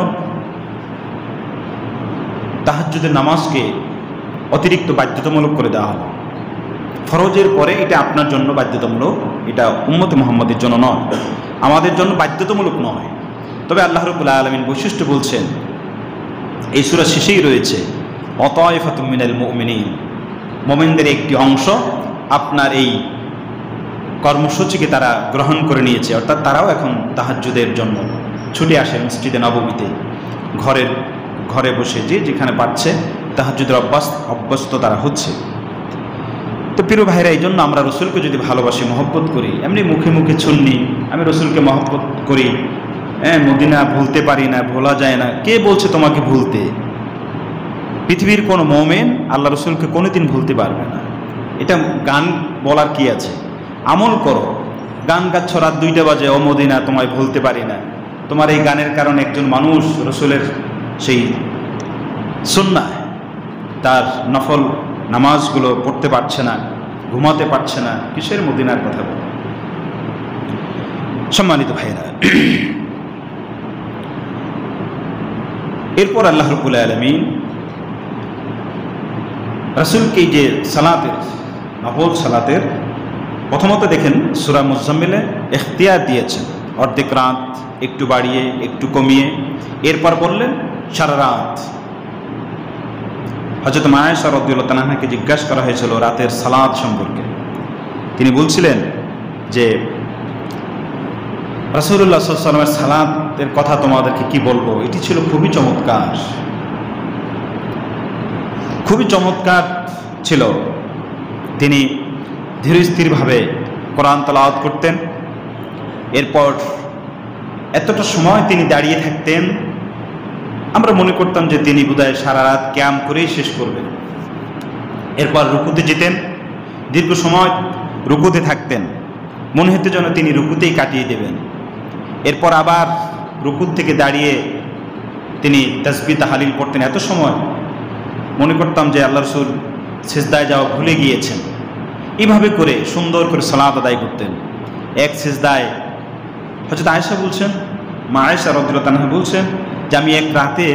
তাহাজ্জুদের নামাজকে অতিরিক্ত বাধ্যতামূলক করে দেওয়া হলো। ফরজের পরে এটা আপনার জন্য বাধ্যতামূলক, এটা উম্মতে মুহাম্মাদের জন্য নয়, আমাদের জন্য বাধ্যতামূলক নয়। তবে আল্লাহ রাব্বুল আলামিন বৈশিষ্ট্য বলছেন, এই সূরা শেষেই রয়েছে অতাইফাতুম মিনাল মুমিনিন, মুমিনদের একটি অংশ আপনার এই কর্মসূচিকে তারা গ্রহণ করে নিয়েছে, অর্থাৎ তারাও এখন তাহাজ্জুদের জন্য ছুটে আসে মসজিদে নববীতে, ঘরে বসে যে যেখানে পাচ্ছে তাহাজ্জুদের অভ্যস্ত তারা হচ্ছে। তো প্রিয় ভাইরা, এই জন্য আমরা রসুলকে যদি ভালোবাসি, মহব্বত করি, এমনি মুখে মুখে শুননি আমি রসুলকে মহব্বত করি, মদিনা ভুলতে পারি না, ভোলা যায় না, কে বলছে তোমাকে ভুলতে? পৃথিবীর কোনো মুমিন আল্লাহ রসুলকে কোনোদিন ভুলতে পারবে না। এটা গান বলার কি আছে? আমল করো। গান গাচ্ছ রাত 2টা বাজে, ও মদিনা তোমায় ভুলতে পারি না। তোমার এই গানের কারণে একজন মানুষ রসুলের সেই সুন্নাহ, তার নফল নামাজগুলো পড়তে পারছে না, ঘুমাতে পারছে না, কিসের মদিনার কথা বল? সম্মানিত ভাইরা, এরপর আল্লাহ রাব্বুল আলামিন রাসূলকে যে সালাতের, নফল সালাতের প্রথমত দেখেন সূরা মুজাম্মিলে ইখতিয়ার দিয়েছেন, অর্ধেক রাত, একটু বাড়িয়ে একটু কমিয়ে, এরপর বললেন সারা রাত। হযরত আয়েশা রাদিয়াল্লাহু তাআলা আনহাকে জিজ্ঞাসা করা হয়েছিল রাতের সালাত সম্পর্কে। তিনি বলছিলেন যে রাসূলুল্লাহ সাল্লাল্লাহু আলাইহি ওয়াসাল্লামের সালাতের কথা তোমাদেরকে কি বলবো, এটি ছিল খুবই চমৎকার, খুবই চমৎকার ছিল। তিনি ধীর স্থিরভাবে কোরআন তেলাওয়াত করতেন, এরপর এতটা সময় তিনি দাঁড়িয়ে থাকতেন, আমরা মনে করতাম যে তিনি বোধহয় সারা রাত কিয়াম করেই শেষ করবেন। এরপর রুকুতে যেতেন, দীর্ঘ সময় রুকুতে থাকতেন, মনে হতে যেন তিনি রুকুতেই কাটিয়ে দেবেন। এরপর আবার রুকুত থেকে দাঁড়িয়ে তিনি তাসবিহ তাহলিল পড়তেন, এত সময় মনে করতাম যে আল্লাহ রাসূল সিজদায় যাওয়া ভুলে গিয়েছেন। এইভাবে করে সুন্দর করে সালাত আদায় করতেন। এক সিজদায় হযরত আয়েশা বলছেন, মা আয়েশা রাদিয়াল্লাহু তাআলা বলছেন যে আমি এক রাতে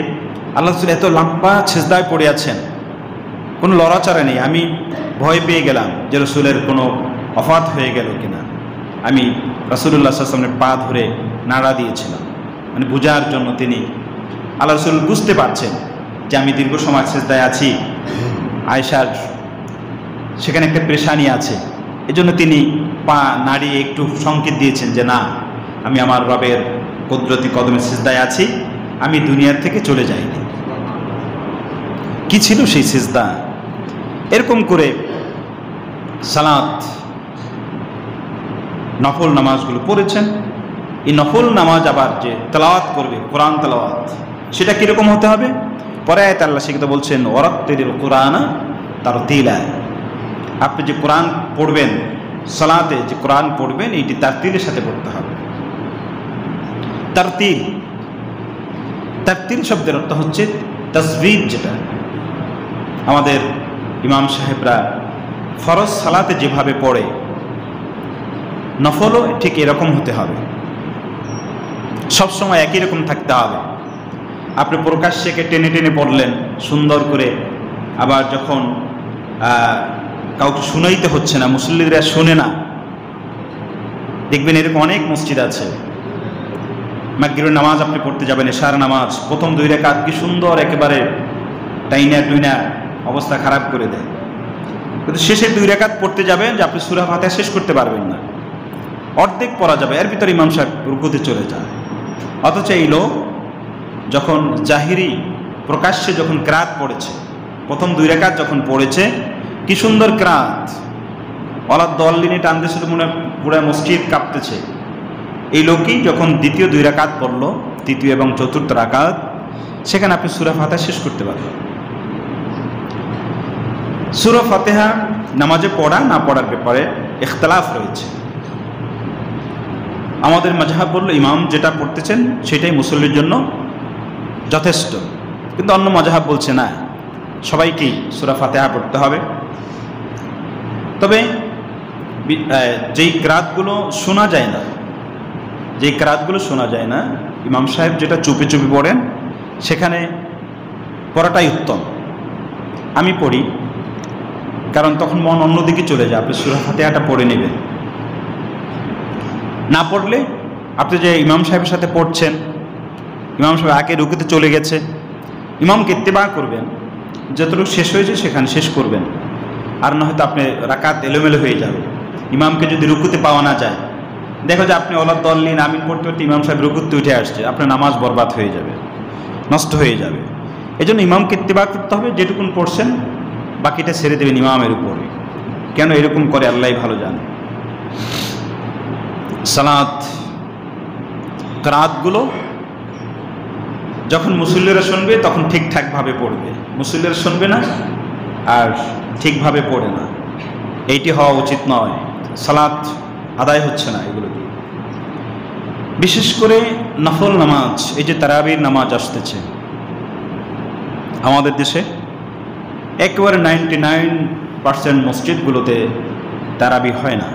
আল্লাহ রাসূল এত লম্বা সিজদায় পড়ে আছেন, কোনো লড়াচড়া নেই, আমি ভয় পেয়ে গেলাম যে রাসূলের কোনো ওফাত হয়ে গেল কিনা। আমি রাসূলুল্লাহ সাল্লাল্লাহু আলাইহি ওয়াসাল্লামের পা ধরে নাড়া দিয়েছিলাম, মানে বোঝার জন্য। তিনি আল্লাহ রাসূল বুঝতে পারছেন যে আমি দীর্ঘ সময় সিজদায় আছি, আয়েশার সেখানে একটা পেরেশানি আছে। এজন্য তিনি পা নাড়িয়ে একটু সংকেত দিয়েছেন যে না, আমি আমার রবের কুদরতি কদমে সিজদায় আছি, আমি দুনিয়ার থেকে চলে যাইনি। কি ছিল সেই সিজদা? এরকম করে সালাত নফল নামাজগুলো পড়েছেন। এই নফল নামাজ আবার যে তেলাওয়াত করবে, কোরআন তেলাওয়াত, সেটা কীরকম হতে হবে? পরে আয়াতে আল্লাহ সেটা বলছেন, ওয়ারাত্তিলিল কুরআনা তারতিলা। আপনি যে কোরআন পড়বেন, সালাতে যে কোরআন পড়বেন, এইটি তারতিলের সাথে পড়তে হবে। তারতিল, তারতিল শব্দের অর্থ হচ্ছে তাসবিহ। যেটা আমাদের ইমাম সাহেবরা ফরজ সালাতে যেভাবে পড়ে, নফলও ঠিক এরকম হতে হবে, সবসময় একই রকম থাকতে হবে। আপনি প্রকাশ্যে টেনে টেনে পড়লেন সুন্দর করে, আবার যখন কাউকে শুনাইতে হচ্ছে না, মুসল্লিরা শোনে না, দেখবেন এরকম অনেক মসজিদ আছে। মাগরিবের নামাজ আপনি পড়তে যাবেন, এশার নামাজ, প্রথম 2 রাকাত কি সুন্দর একেবারে টাইনা টুইনা অবস্থা খারাপ করে দেয়, কিন্তু শেষের 2 রাকাত পড়তে যাবেন যে আপনি সূরা ফাতিহা শেষ করতে পারবেন না, অর্ধেক পড়া যাবে, এর ভিতরে ইমাম সাহেব রুকুতে চলে যায়। অথচ এই লোক যখন জাহিরি প্রকাশ্যে যখন কিরাত পড়েছে, প্রথম 2 রাকাত যখন পড়েছে, কি সুন্দর কিরাত, ওয়ালাদ দল্লিনে টান দিয়েছিল, মনে পুরো মসজিদ কাঁপতেছে। এই লোকই যখন দ্বিতীয় 2 রাকাত পড়ল, তৃতীয় এবং চতুর্থ রাকাত, সেখানে আপনি সূরা ফাতিহা শেষ করতে পারবেন। সূরা ফাতিহা নামাজে পড়া না পড়ার ব্যাপারে ইখতিলাফ রয়েছে। আমাদের মাযহাব বলল ইমাম যেটা পড়তেছেন সেটাই মুসল্লির জন্য যথেষ্ট, কিন্তু অন্য মাযহাব বলছে না, সবাইকেই সূরা ফাতিহা পড়তে হবে। তবে যেই কিরাতগুলো শোনা যায় না, যেই কিরাতগুলো শোনা যায় না, ইমাম সাহেব যেটা চুপি চুপি পড়েন, সেখানে পড়াটাই উত্তম। আমি পড়ি, কারণ তখন মন অন্যদিকে চলে যায়। আপনি সূরা ফাতিহাটা পড়ে নেবেন, না পড়লে আপনি যে ইমাম সাহেবের সাথে পড়ছেন, ইমাম সাহেব আগে রুকুতে চলে গেছে, ইমামকে ইত্তেবা করবেন, যতটুকু শেষ হয়েছে সেখানে শেষ করবেন, আর না হয়তো আপনি রাকাত এলোমেলো হয়ে যাবে। ইমামকে যদি রুকুতে পাওয়া না যায়, দেখো যে আপনি ওয়ালাদ দল্লিন আমিন পড়তে পড়তে ইমাম সাহেব রুকুতে উঠে আসছে, আপনার নামাজ বরবাদ হয়ে যাবে, নষ্ট হয়ে যাবে। এই জন্য ইমামকে ইত্তেবা করতে হবে, যেটুকুন পড়ছেন বাকিটা ছেড়ে দেবেন ইমামের উপরে। কেন এরকম করে আল্লাহ ভালো জানে। সালাত কিরাতগুলো যখন মুসল্লিরা শুনবে তখন ঠিকঠাকভাবে পড়বে, মুসল্লিরা শুনবে না আর ঠিকভাবে পড়ে না, এইটি হওয়া উচিত নয়। সালাত আদায় হচ্ছে না এগুলো দিয়ে। বিশেষ করে নফল নামাজ, এই যে তারাবির নামাজ আসতেছে আমাদের দেশে, একেবারে 99% মসজিদগুলোতে তারাবি হয় না,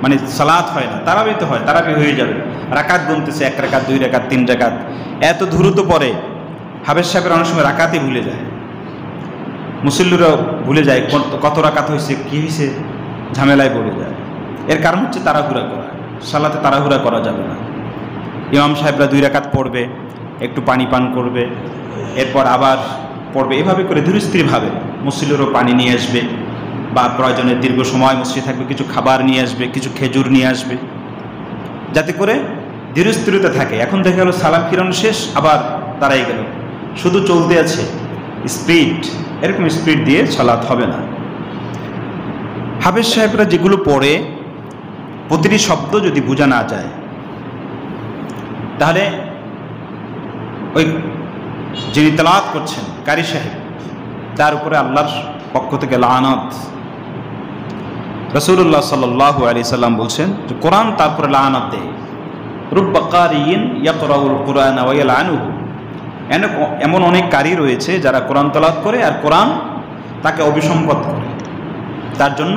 মানে সালাত হয় না, তারাবি তো হয়, তারাবি হয়ে যাবে, রাকাত গুনতেছে, 1 রাকাত 2 রাকাত 3 রাকাত, এত দ্রুত পরে হাফেজ সাহেবের অনেক সময় রাকাতই ভুলে যায়, মুসল্লিরাও ভুলে যায় কত রাকাত হয়েছে, কী হয়েছে, ঝামেলায় পড়ে যায়। এর কারণ হচ্ছে তাড়াহুড়া করা। সালাতে তাড়াহুড়া করা যাবে না। ইমাম সাহেবরা 2 রাকাত পড়বে, একটু পানি পান করবে, এরপর আবার পড়বে, এভাবে করে ধীরস্থিরভাবে মুসল্লিরও পানি নিয়ে আসবে, বা প্রয়োজনে দীর্ঘ সময় মসজিদে থাকবে, কিছু খাবার নিয়ে আসবে, কিছু খেজুর নিয়ে আসবে, যাতে করে ধীরস্থিরতা থাকে। এখন দেখা গেল সালাম ফিরানো শেষ, আবার দাঁড়াই গেল, শুধু চলতে আছে স্পিড, এরকম স্পিড দিয়ে সালাত হবে না। হাফেজ সাহেবরা যেগুলো পড়ে প্রতিটি শব্দ যদি বোঝা না যায়, তাহলে ওই যিনি তেলাওয়াত করছেন কারি সাহেব, তার উপরে আল্লাহর পক্ষ থেকে লানত। রাসূলুল্লাহ সাল্লাল্লাহু আলাইহি সাল্লাম বলছেন যে কোরআন তারপরে লানত দেয়। রুব্বা কারিয়িন ইয়াকরাউল কুরআনা ওয়া ইয়ালআনুহু, এমন অনেক কারি রয়েছে যারা কোরআন তেলাওয়াত করে আর কোরআন তাকে অভিসম্পদ করে, তার জন্য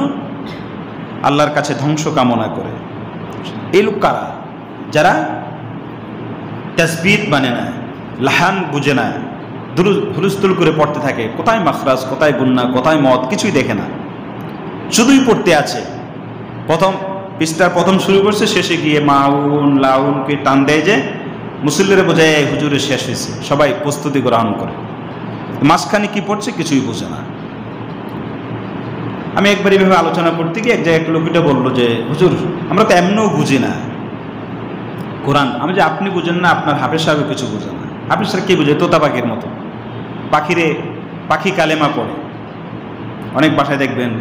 আল্লাহর কাছে ধ্বংস কামনা করে। এই লোক কারা? যারা তাসবিহ মানে না, লাহান বুঝে না, হুলস্থুল করে পড়তে থাকে, কোথায় মাখরাজ, কোথায় গুন্না, কোথায় মদ, কিছুই দেখে না, শুধুই পড়তে আছে। প্রথম পৃষ্ঠার প্রথম শুরু করছে, শেষে গিয়ে মাউন লাউনকে টান দেয়, যে মুসল্লিরা বোঝায় হুজুরের শেষ হয়েছে, সবাই প্রস্তুতি গ্রহণ করে, মাঝখানে কি পড়ছে কিছুই বোঝে না। আমি একবার এইভাবে আলোচনা করতে গিয়ে এক জায়গায় লোকটা বললো যে হুজুর আমরা তো এমনও বুঝি না কোরআন। আমি যে আপনি বুঝেন না, আপনার হাফেজ সাহেব কিছু বুঝে না। হাফেজ সাহেব কী বুঝে? তোতা পাখির মতো পাখি কালেমা পড়ে। অনেক বাসায় দেখবেন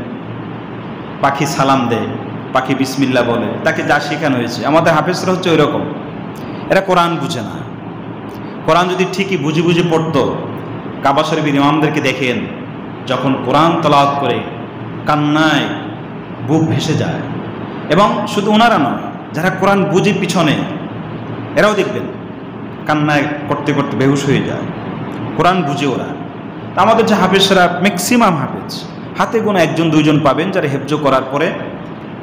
পাখি সালাম দেয়, পাখি বিসমিল্লা বলে, তাকে যা শেখানো হয়েছে। আমাদের হাফেজরা হচ্ছে ওই রকম, এরা কোরআন বুঝে না। কোরআন যদি ঠিকই বুঝে বুঝে পড়তো, কাবা শরীফের ইমামদেরকে দেখেন যখন কোরআন তেলাওয়াত করে কান্নায় বুক ভেসে যায়। এবং শুধু ওনারা নয়, যারা কোরআন বুঝে পিছনে এরাও দেখবেন কান্নায় করতে করতে বেহুশ হয়ে যায়। কোরআন বুঝে ওরা। আমাদের যে হাফেজরা ম্যাক্সিমাম হাফেজ, হাতে গোনা একজন দুইজন পাবেন যারা হেফজ করার পরে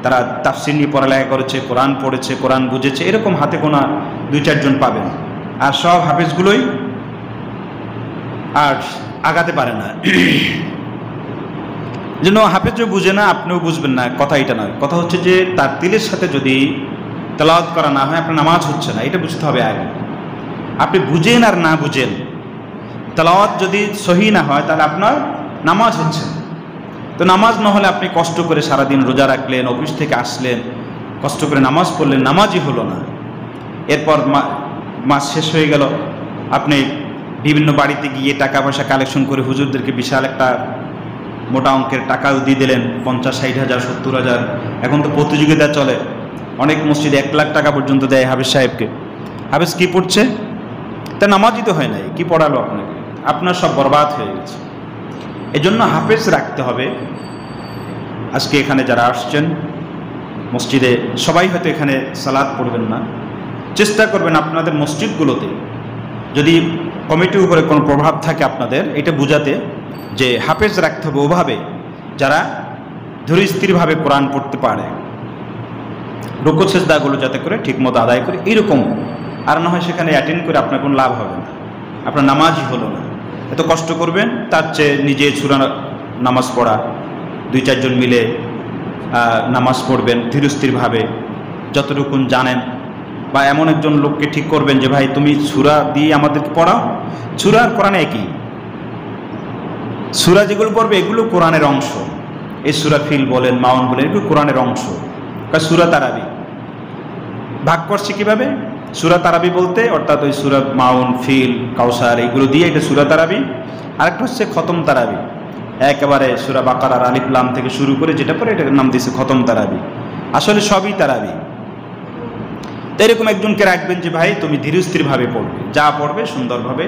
তারা তাফসির নিয়ে পড়ালেখা করেছে, কোরআন পড়েছে, কোরআন বুঝেছে, এরকম হাতে গোনা 2-4 জন পাবেন। আর সব হাফেজগুলোই আর আগাতে পারে না। যেন হাফেজও বুঝে না, আপনিও বুঝবেন না, কথা এটা নয়। কথা হচ্ছে যে তার তিলের সাথে যদি তেলাওয়াত করা না হয় আপনার নামাজ হচ্ছে না, এটা বুঝতে হবে আগে। আপনি বুঝেন আর না বুঝেন, তেলাওয়াত যদি সহি না হয় তাহলে আপনার নামাজ হচ্ছে না। তো নামাজ না হলে আপনি কষ্ট করে সারাদিন রোজা রাখলেন, অফিস থেকে আসলেন, কষ্ট করে নামাজ পড়লেন, নামাজই হলো না। এরপর মাস শেষ হয়ে গেল, আপনি বিভিন্ন বাড়িতে গিয়ে টাকা পয়সা কালেকশন করে হুজুরদেরকে বিশাল একটা মোটা অঙ্কের টাকাও দিয়ে দিলেন, 50-60 হাজার 70 হাজার। এখন তো প্রতিযোগিতা চলে, অনেক মসজিদে 1 লাখ টাকা পর্যন্ত দেয় হাফেজ সাহেবকে। হাফেজ কী পড়ছে? তা নামাজই তো হয় নাই, কি পড়ালো আপনাকে? আপনার সব বরবাদ হয়ে গেছে। এজন্য হাফেজ রাখতে হবে। আজকে এখানে যারা আসছেন মসজিদে, সবাই হয়তো এখানে সালাত পড়বেন না, চেষ্টা করবেন আপনাদের মসজিদগুলোতে যদি কমিটির উপরে কোনো প্রভাব থাকে আপনাদের, এটা বোঝাতে যে হাফেজ রাখতে হবে ওভাবে যারা ধীরস্থিরভাবে কোরআন পড়তে পারে, রুকু সেজদাগুলো যাতে করে ঠিকমতো আদায় করে, এইরকম। আর না হয় সেখানে অ্যাটেন্ড করে আপনার কোনো লাভ হবে না, আপনার নামাজই হলো না। এত কষ্ট করবেন, তার চেয়ে নিজে সূরা নামাজ পড়া, 2-4 জন মিলে নামাজ পড়বেন ধীরস্থিরভাবে, যতটুকু জানেন। বা এমন একজন লোককে ঠিক করবেন যে ভাই তুমি সূরা দিয়ে আমাদেরকে পড়াও। সূরা আর কোরআন একই, সূরা যেগুলো পড়বে এগুলো কোরআনের অংশ। এই সূরা ফিল বলেন, মাউন বলেন, এগুলো কোরআনের অংশ। সূরা তারাবি ভাগ করছে কীভাবে? সূরা তারাবি বলতে অর্থাৎ ওই সূরা মাউন, ফিল, কাউসার এগুলো দিয়ে এটা সূরা তারাবি। আরেকটা হচ্ছে খতম তারাবি, একেবারে সূরা বাকারার আলিফ লাম থেকে শুরু করে যেটা পরে এটার নাম দিয়েছে খতম তারাবি। আসলে সবই তারাবি। তো এরকম একজনকে রাখবেন যে ভাই তুমি ধীরস্থিরভাবে পড়বে, যা পড়বে সুন্দরভাবে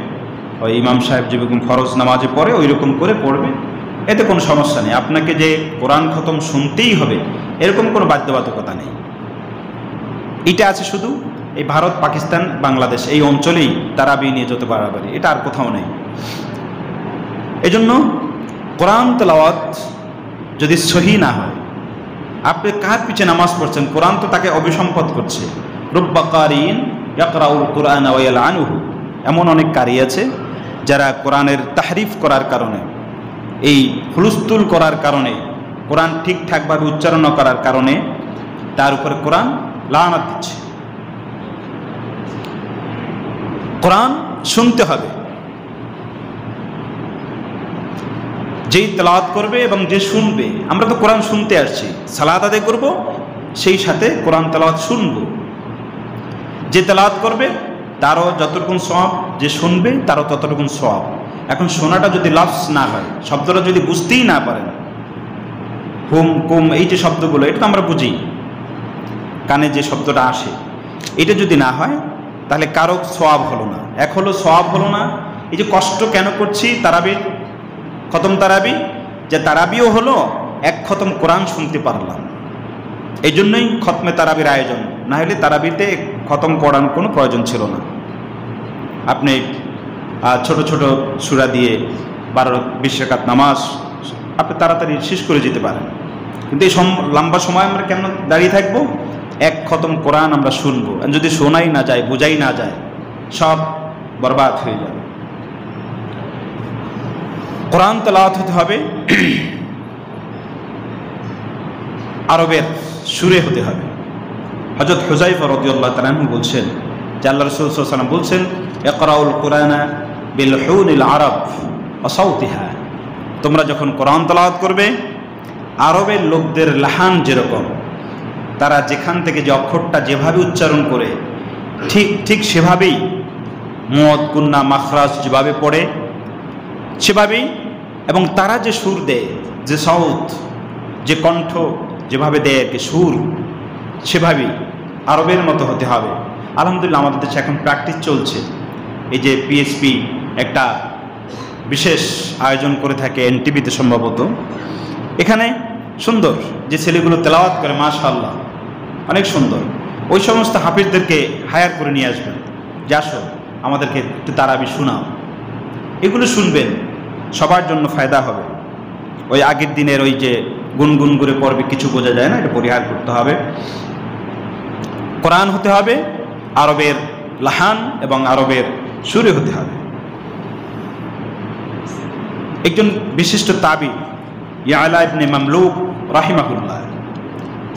ওই ইমাম সাহেব যেরকম ফরজ নামাজে পড়ে ওই রকম করে পড়বে, এতে কোনো সমস্যা নেই। আপনাকে যে কোরআন খতম শুনতেই হবে এরকম কোনো বাধ্যবাধকতা নেই। এটা আছে শুধু এই ভারত, পাকিস্তান, বাংলাদেশ এই অঞ্চলেই তারাবি নিয়ে যত বাড়াবাড়ি, এটা আর কোথাও নেই। এজন্য কোরআন তেলাওয়াত যদি সহি না হয়, আপনি কার পিছে নামাজ পড়ছেন? কোরআন তো তাকে অভিসম্পদ করছে। রুব্বা কারিন ইয়াকরাউল কুরআন ওয়া ইয়ালআনুহু, এমন অনেক কারি আছে যারা কোরআনের তাহরিফ করার কারণে, এই হুলস্থুল করার কারণে, কোরআন ঠিকঠাকভাবে উচ্চারণ করার কারণে তার উপরে কোরআন লানত দিচ্ছে। কোরআন শুনতে হবে, যেই তেলাওয়াত করবে এবং যে শুনবে। আমরা তো কোরআন শুনতে আসছি, সালাত আদায় করব, সেই সাথে কোরআন তেলাওয়াত শুনব। যে তেলাওয়াত করবে তারও যতটুকুন সওয়াব, যে শুনবে তারও ততটুকুন সওয়াব। এখন শোনাটা যদি লফজ না হয়, শব্দটা যদি বুঝতেই না পারেন, হুম কুম এই যে শব্দগুলো, এটা তো আমরা বুঝি, কানে যে শব্দটা আসে, এটা যদি না হয় তাহলে কারো সওয়াব হলো না। এক হলো সওয়াব হলো না, এই যে কষ্ট কেন করছি তারাবির, খতম তারাবি, যে তারাবিও হলো, এক খতম কোরআন শুনতে পারলাম, এই জন্যই খতমে তারাবির আয়োজন। না হলে তারাবিতে খতম পড়ানোর কোনো প্রয়োজন ছিল না। আপনি ছোট ছোট সূরা দিয়ে 12-20 রাকাত নামাজ আপনি তাড়াতাড়ি শেষ করে যেতে পারেন। কিন্তু এই লম্বা সময় আমরা কেন দাঁড়িয়ে থাকবো? এক খতম কোরআন আমরা শুনবো, যদি শোনাই না যায়, বোঝাই না যায়, সব বরবাদ হয়ে যাবে। কোরআন তেলাওয়াত হতে হবে আরবের সুরে হতে হবে। হযরত হুযায়ফা রাদিয়াল্লাহু তাআলা আনহু বলছেন যে আল্লাহ রাসূল সাল্লাল্লাহু আলাইহি ওয়াসাল্লাম বলছেন, ইকরাউল কুরআনা বিল হুনিল আরব ওয়া সাউতিহা, তোমরা যখন কোরআন তেলাওয়াত করবে আরবের লোকদের লাহান যেরকম, তারা যেখান থেকে যে অক্ষরটা যেভাবে উচ্চারণ করে ঠিক সেভাবেই মদ গুন্না মাখরাজ যেভাবে পড়ে সেভাবেই, এবং তারা যে সুর দেয়, যে সাউথ, যে কণ্ঠ যেভাবে দেয় আর কি সুর, সেভাবেই আরবের মতো হতে হবে। আলহামদুলিল্লাহ আমাদের দেশে এখন প্র্যাকটিস চলছে। এই যে পিএসপি একটা বিশেষ আয়োজন করে থাকে এনটিভিতে সম্ভবত, এখানে সুন্দর যে ছেলেগুলো তেলাওয়াত করে মাশাআল্লাহ অনেক সুন্দর, ওই সমস্ত হাফিজদেরকে হায়ার করে নিয়ে আসবেন যে আসো আমাদেরকে একটু তারাবি শোনাও। এগুলো শুনবেন, সবার জন্য ফায়দা হবে। ওই আগের দিনের ওই যে গুনগুন করে পড়বে কিছু বোঝা যায় না, এটা পরিহার করতে হবে। কোরআন হতে হবে আরবের লাহান এবং আরবের সুরে হতে হবে। একজন বিশিষ্ট তাবি ইয়ালা ইবনে মামলুক রাহিমাহুল্লাহ,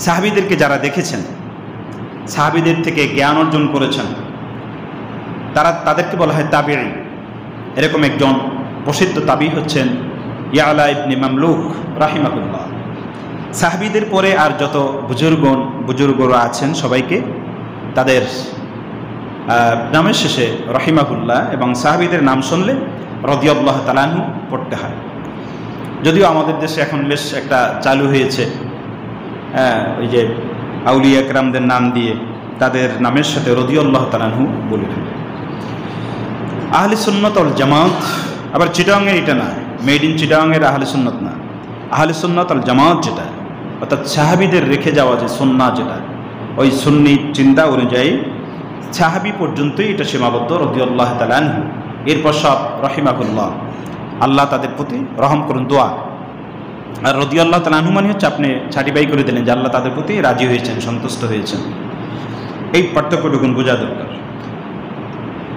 সাহাবীদেরকে যারা দেখেছেন, সাহাবীদের থেকে জ্ঞান অর্জন করেছেন, তাদেরকে বলা হয় তাবিঈ। এরকম একজন প্রসিদ্ধ তাবি হচ্ছেন ইয়ালা ইবনে মামলুক রাহিমাহুল্লাহ। সাহাবীদের পরে আর যত বুজুর্গরা আছেন সবাইকে তাদের নামের শেষে রাহিমাহুল্লাহ এবং সাহাবীদের নাম শুনলে রাদিয়াল্লাহু তাআলা আনহু পড়তে হয়। যদিও আমাদের দেশে এখন বেশ একটা চালু হয়েছে, ওই যে আউলিয়া একরামদের নাম দিয়ে তাদের নামের সাথে রাদিয়াল্লাহু তাআলা আনহু বলে দেন। আহলে সুন্নাত ওয়াল জামাত, আবার চিটাগাংয়ের এটা না, মেড ইন চিটাগাংয়ের আহলে সুন্নাত না, আহলে সুন্নাত ওয়াল জামাত যেটা, অর্থাৎ সাহাবীদের রেখে যাওয়া যে সুন্নাহ, যেটা ওই সুন্নি চিন্তা অনুযায়ী সাহাবী পর্যন্তই এটা সীমাবদ্ধ রাদিয়াল্লাহু তাআলা আনহু। এরপর সব রাহিমাহুল্লাহ, আল্লাহ তাদের প্রতি রহম করুন, দোয়া। আর রাদিয়াল্লাহু তাআলা আনহু মানে হচ্ছে আপনি সার্টিফাই করে দিলেন যে আল্লাহ তাদের প্রতি রাজি হয়েছেন, সন্তুষ্ট হয়েছেন। এই পার্থক্যটুকুন বোঝা দরকার।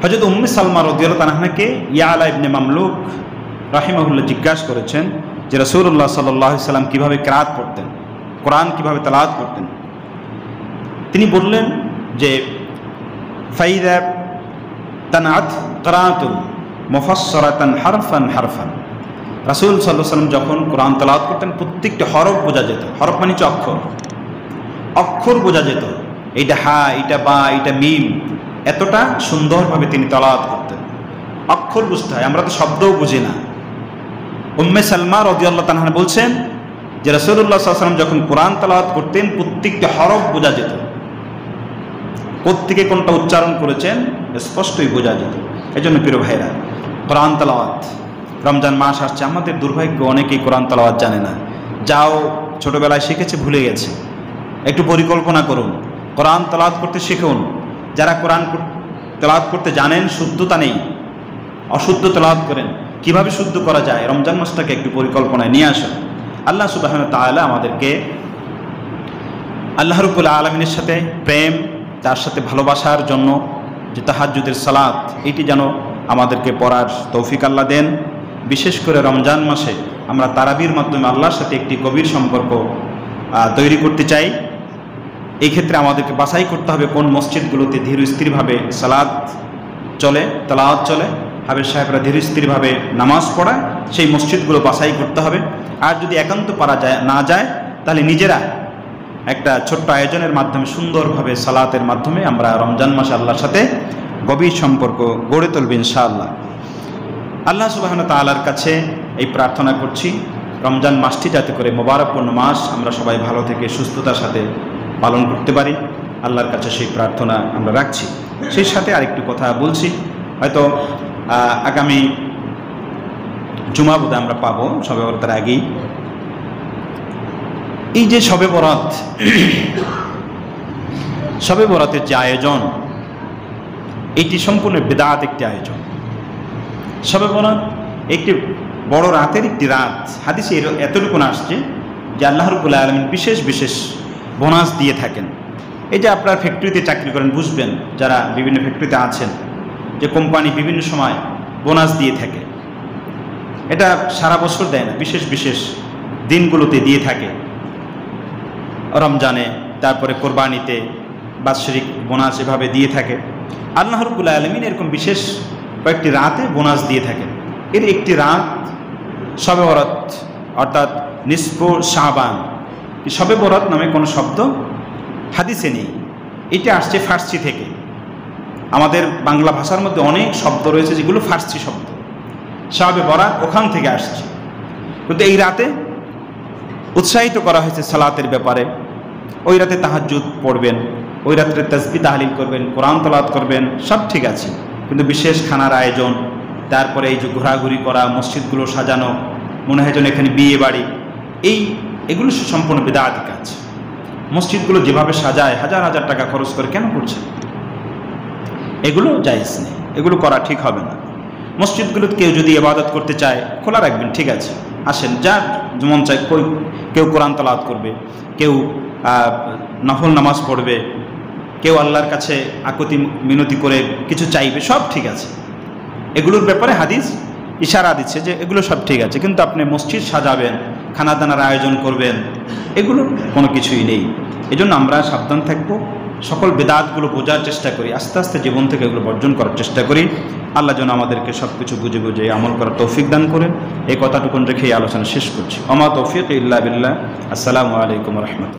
হযরত উম্মে সালমা রাদিয়াল্লাহু তাআলা আনহাকে ইয়ালা ইবনে মামলুক রাহিমাহুল্লাহ জিজ্ঞাসা করেছেন যে রাসূলুল্লাহ সাল্লাল্লাহু আলাইহি সাল্লাম কিভাবে কিরাত পড়তেন, কোরআন কিভাবে তেলাওয়াত করতেন। তিনি বললেন যে ফাইদা তানাত কিরাআতুন মুফাসসারাতান হারফান হারফান, রাসূল সাল্লাল্লাহু আলাইহি ওয়াসাল্লাম যখন কোরআন তেলাওয়াত করতেন প্রত্যেকটা হরফ বোঝা যেত। হরফ মানে হচ্ছে অক্ষর, অক্ষর বোঝা যেত। এইটা হা, এইটা বা, এইটা মিম, এতটা সুন্দরভাবে তিনি তেলাওয়াত করতেন। অক্ষর বুঝতে হয়, আমরা তো শব্দও বুঝি না। উম্মে সালমা রাদিয়াল্লাহু তাআলা বলছেন যে রাসূলুল্লাহ সাল্লাল্লাহু আলাইহি ওয়াসাল্লাম যখন কোরআন তেলাওয়াত করতেন প্রত্যেকটা হরফ বোঝা যেত, কোত্থেকে কোনটা উচ্চারণ করেছেন স্পষ্টই বোঝা যেত। এই জন্য প্রিয় ভাইরা, কোরআন তেলাওয়াত, রমজান মাস আসছে, আমাদের দুর্ভাগ্য অনেকেই কোরআন তেলাওয়াত জানে না। যাও ছোটবেলায় শিখেছে ভুলে গেছে। একটু পরিকল্পনা করুন, কোরআন তেলাওয়াত করতে শিখুন। যারা কোরআন তেলাওয়াত করতে জানেন, শুদ্ধতা নেই, অশুদ্ধ তেলাওয়াত করেন, কিভাবে শুদ্ধ করা যায় রমজান মাসটাকে একটু পরিকল্পনায় নিয়ে আসুন। আল্লাহ সুবহানাহু ওয়া তাআলা আমাদেরকে আল্লাহ রাব্বুল আলামিনের সাথে প্রেম, তার সাথে ভালোবাসার জন্য যে তাহাজ্জুদের সালাত, এটি যেন আমাদেরকে পড়ার তৌফিক আল্লাহ দেন। বিশেষ করে রমজান মাসে আমরা তারাবির মাধ্যমে আল্লাহর সাথে একটি গভীর সম্পর্ক তৈরি করতে চাই। এই ক্ষেত্রে আমাদেরকে বাছাই করতে হবে কোন মসজিদগুলোতে ধীর স্থিরভাবে সালাত চলে, তেলাওয়াত চলে, হাফেজ সাহেবরা ধীর স্থিরভাবে নামাজ পড়ায়, সেই মসজিদগুলো বাছাই করতে হবে। আর যদি একান্ত পারা যায় না যায়, তাহলে নিজেরা একটা ছোট্ট আয়োজনের মাধ্যমে সুন্দরভাবে সালাতের মাধ্যমে আমরা রমজান মাসে আল্লাহর সাথে গভীর সম্পর্ক গড়ে তুলব ইনশাআল্লাহ। আল্লাহ সুবহানাহু ওয়া তাআলার কাছে এই প্রার্থনা করছি, রমজান মাসটি যাতে করে মোবারকপূর্ণ মাস আমরা সবাই ভালো থেকে সুস্থতার সাথে পালন করতে পারি, আল্লাহর কাছে সেই প্রার্থনা আমরা রাখছি। সেই সাথে আরেকটু কথা বলছি, হয়তো আগামী জুমা বোধহয় আমরা পাবো, শবে বরাতের আগেই। এই যে শবে বরাত, শবে বরাতের যে আয়োজন, এটি সম্পূর্ণ বিদআত একটি আয়োজন। শবে বরাত একটি বড় রাতের একটি রাত। হাদিসে এতটুকু আসছে যে আল্লাহ রাব্বুল আলামিন বিশেষ বিশেষ বোনাস দিয়ে থাকেন। এই যে আপনার ফ্যাক্টরিতে চাকরি করেন, বুঝবেন যারা বিভিন্ন ফ্যাক্টরিতে আছেন, যে কোম্পানি বিভিন্ন সময় বোনাস দিয়ে থাকে। এটা সারা বছর দেয় না, বিশেষ বিশেষ দিনগুলোতে দিয়ে থাকে। রমজানে, তারপরে কোরবানিতে বাৎসরিক বোনাস এভাবে দিয়ে থাকে। আল্লাহ রাব্বুল আলামিন এরকম বিশেষ কয়েকটি রাতে বোনাস দিয়ে থাকেন। এর একটি রাত শবে বরাত, অর্থাৎ নিসফু শাবান, শবে বরাত নামে কোনো শব্দ হাদিসে নেই। এটা আসছে ফার্সি থেকে। আমাদের বাংলা ভাষার মধ্যে অনেক শব্দ রয়েছে যেগুলো ফার্সি শব্দ, শবে বরাত ওখান থেকে আসছে। কিন্তু এই রাতে উৎসাহিত করা হয়েছে সালাতের ব্যাপারে। ওই রাতে তাহাজ্জুদ পড়বেন, ওই রাত্রে তাসবিহ তাহলিল করবেন, কোরআন তেলাওয়াত করবেন, সব ঠিক আছে। কিন্তু বিশেষ খানার আয়োজন, তারপরে এই যে ঘোরাঘুরি করা, মসজিদগুলো সাজানো, মনে হয় যেন এখানে বিয়ে বাড়ি, এগুলো সম্পূর্ণ বিদআতি কাজ। মসজিদগুলো যেভাবে সাজায় হাজার হাজার টাকা খরচ করে কেন করছে? এগুলো জায়েজ নেই, এগুলো করা ঠিক হবে না। মসজিদগুলো কেউ যদি ইবাদত করতে চায় খোলা রাখবেন, ঠিক আছে, আসেন, যার যেমন চাই। কেউ কোরআন তেলাওয়াত করবে, কেউ নফল নামাজ পড়বে, কেউ আল্লাহর কাছে আকুতি মিনতি করে কিছু চাইবে, সব ঠিক আছে। এগুলোর ব্যাপারে হাদিস ইশারা দিচ্ছে যে এগুলো সব ঠিক আছে। কিন্তু আপনি মসজিদ সাজাবেন, খানা দানার আয়োজন করবেন, এগুলোর কোনো কিছুই নেই। এজন্য আমরা সাবধান থাকব, সকল বেদাতগুলো বোঝার চেষ্টা করি, আস্তে আস্তে জীবন থেকে এগুলো বর্জন করার চেষ্টা করি। আল্লাহ যেন আমাদেরকে সব কিছু বুঝে বুঝে আমল করার তৌফিক দান করেন। এই কথাটুকুন রেখে এই আলোচনা শেষ করছি। ওমা তৌফিক ইল্লা বিল্লাহ। আসসালামু আলাইকুম ওয়া রাহমাতুল্লাহ।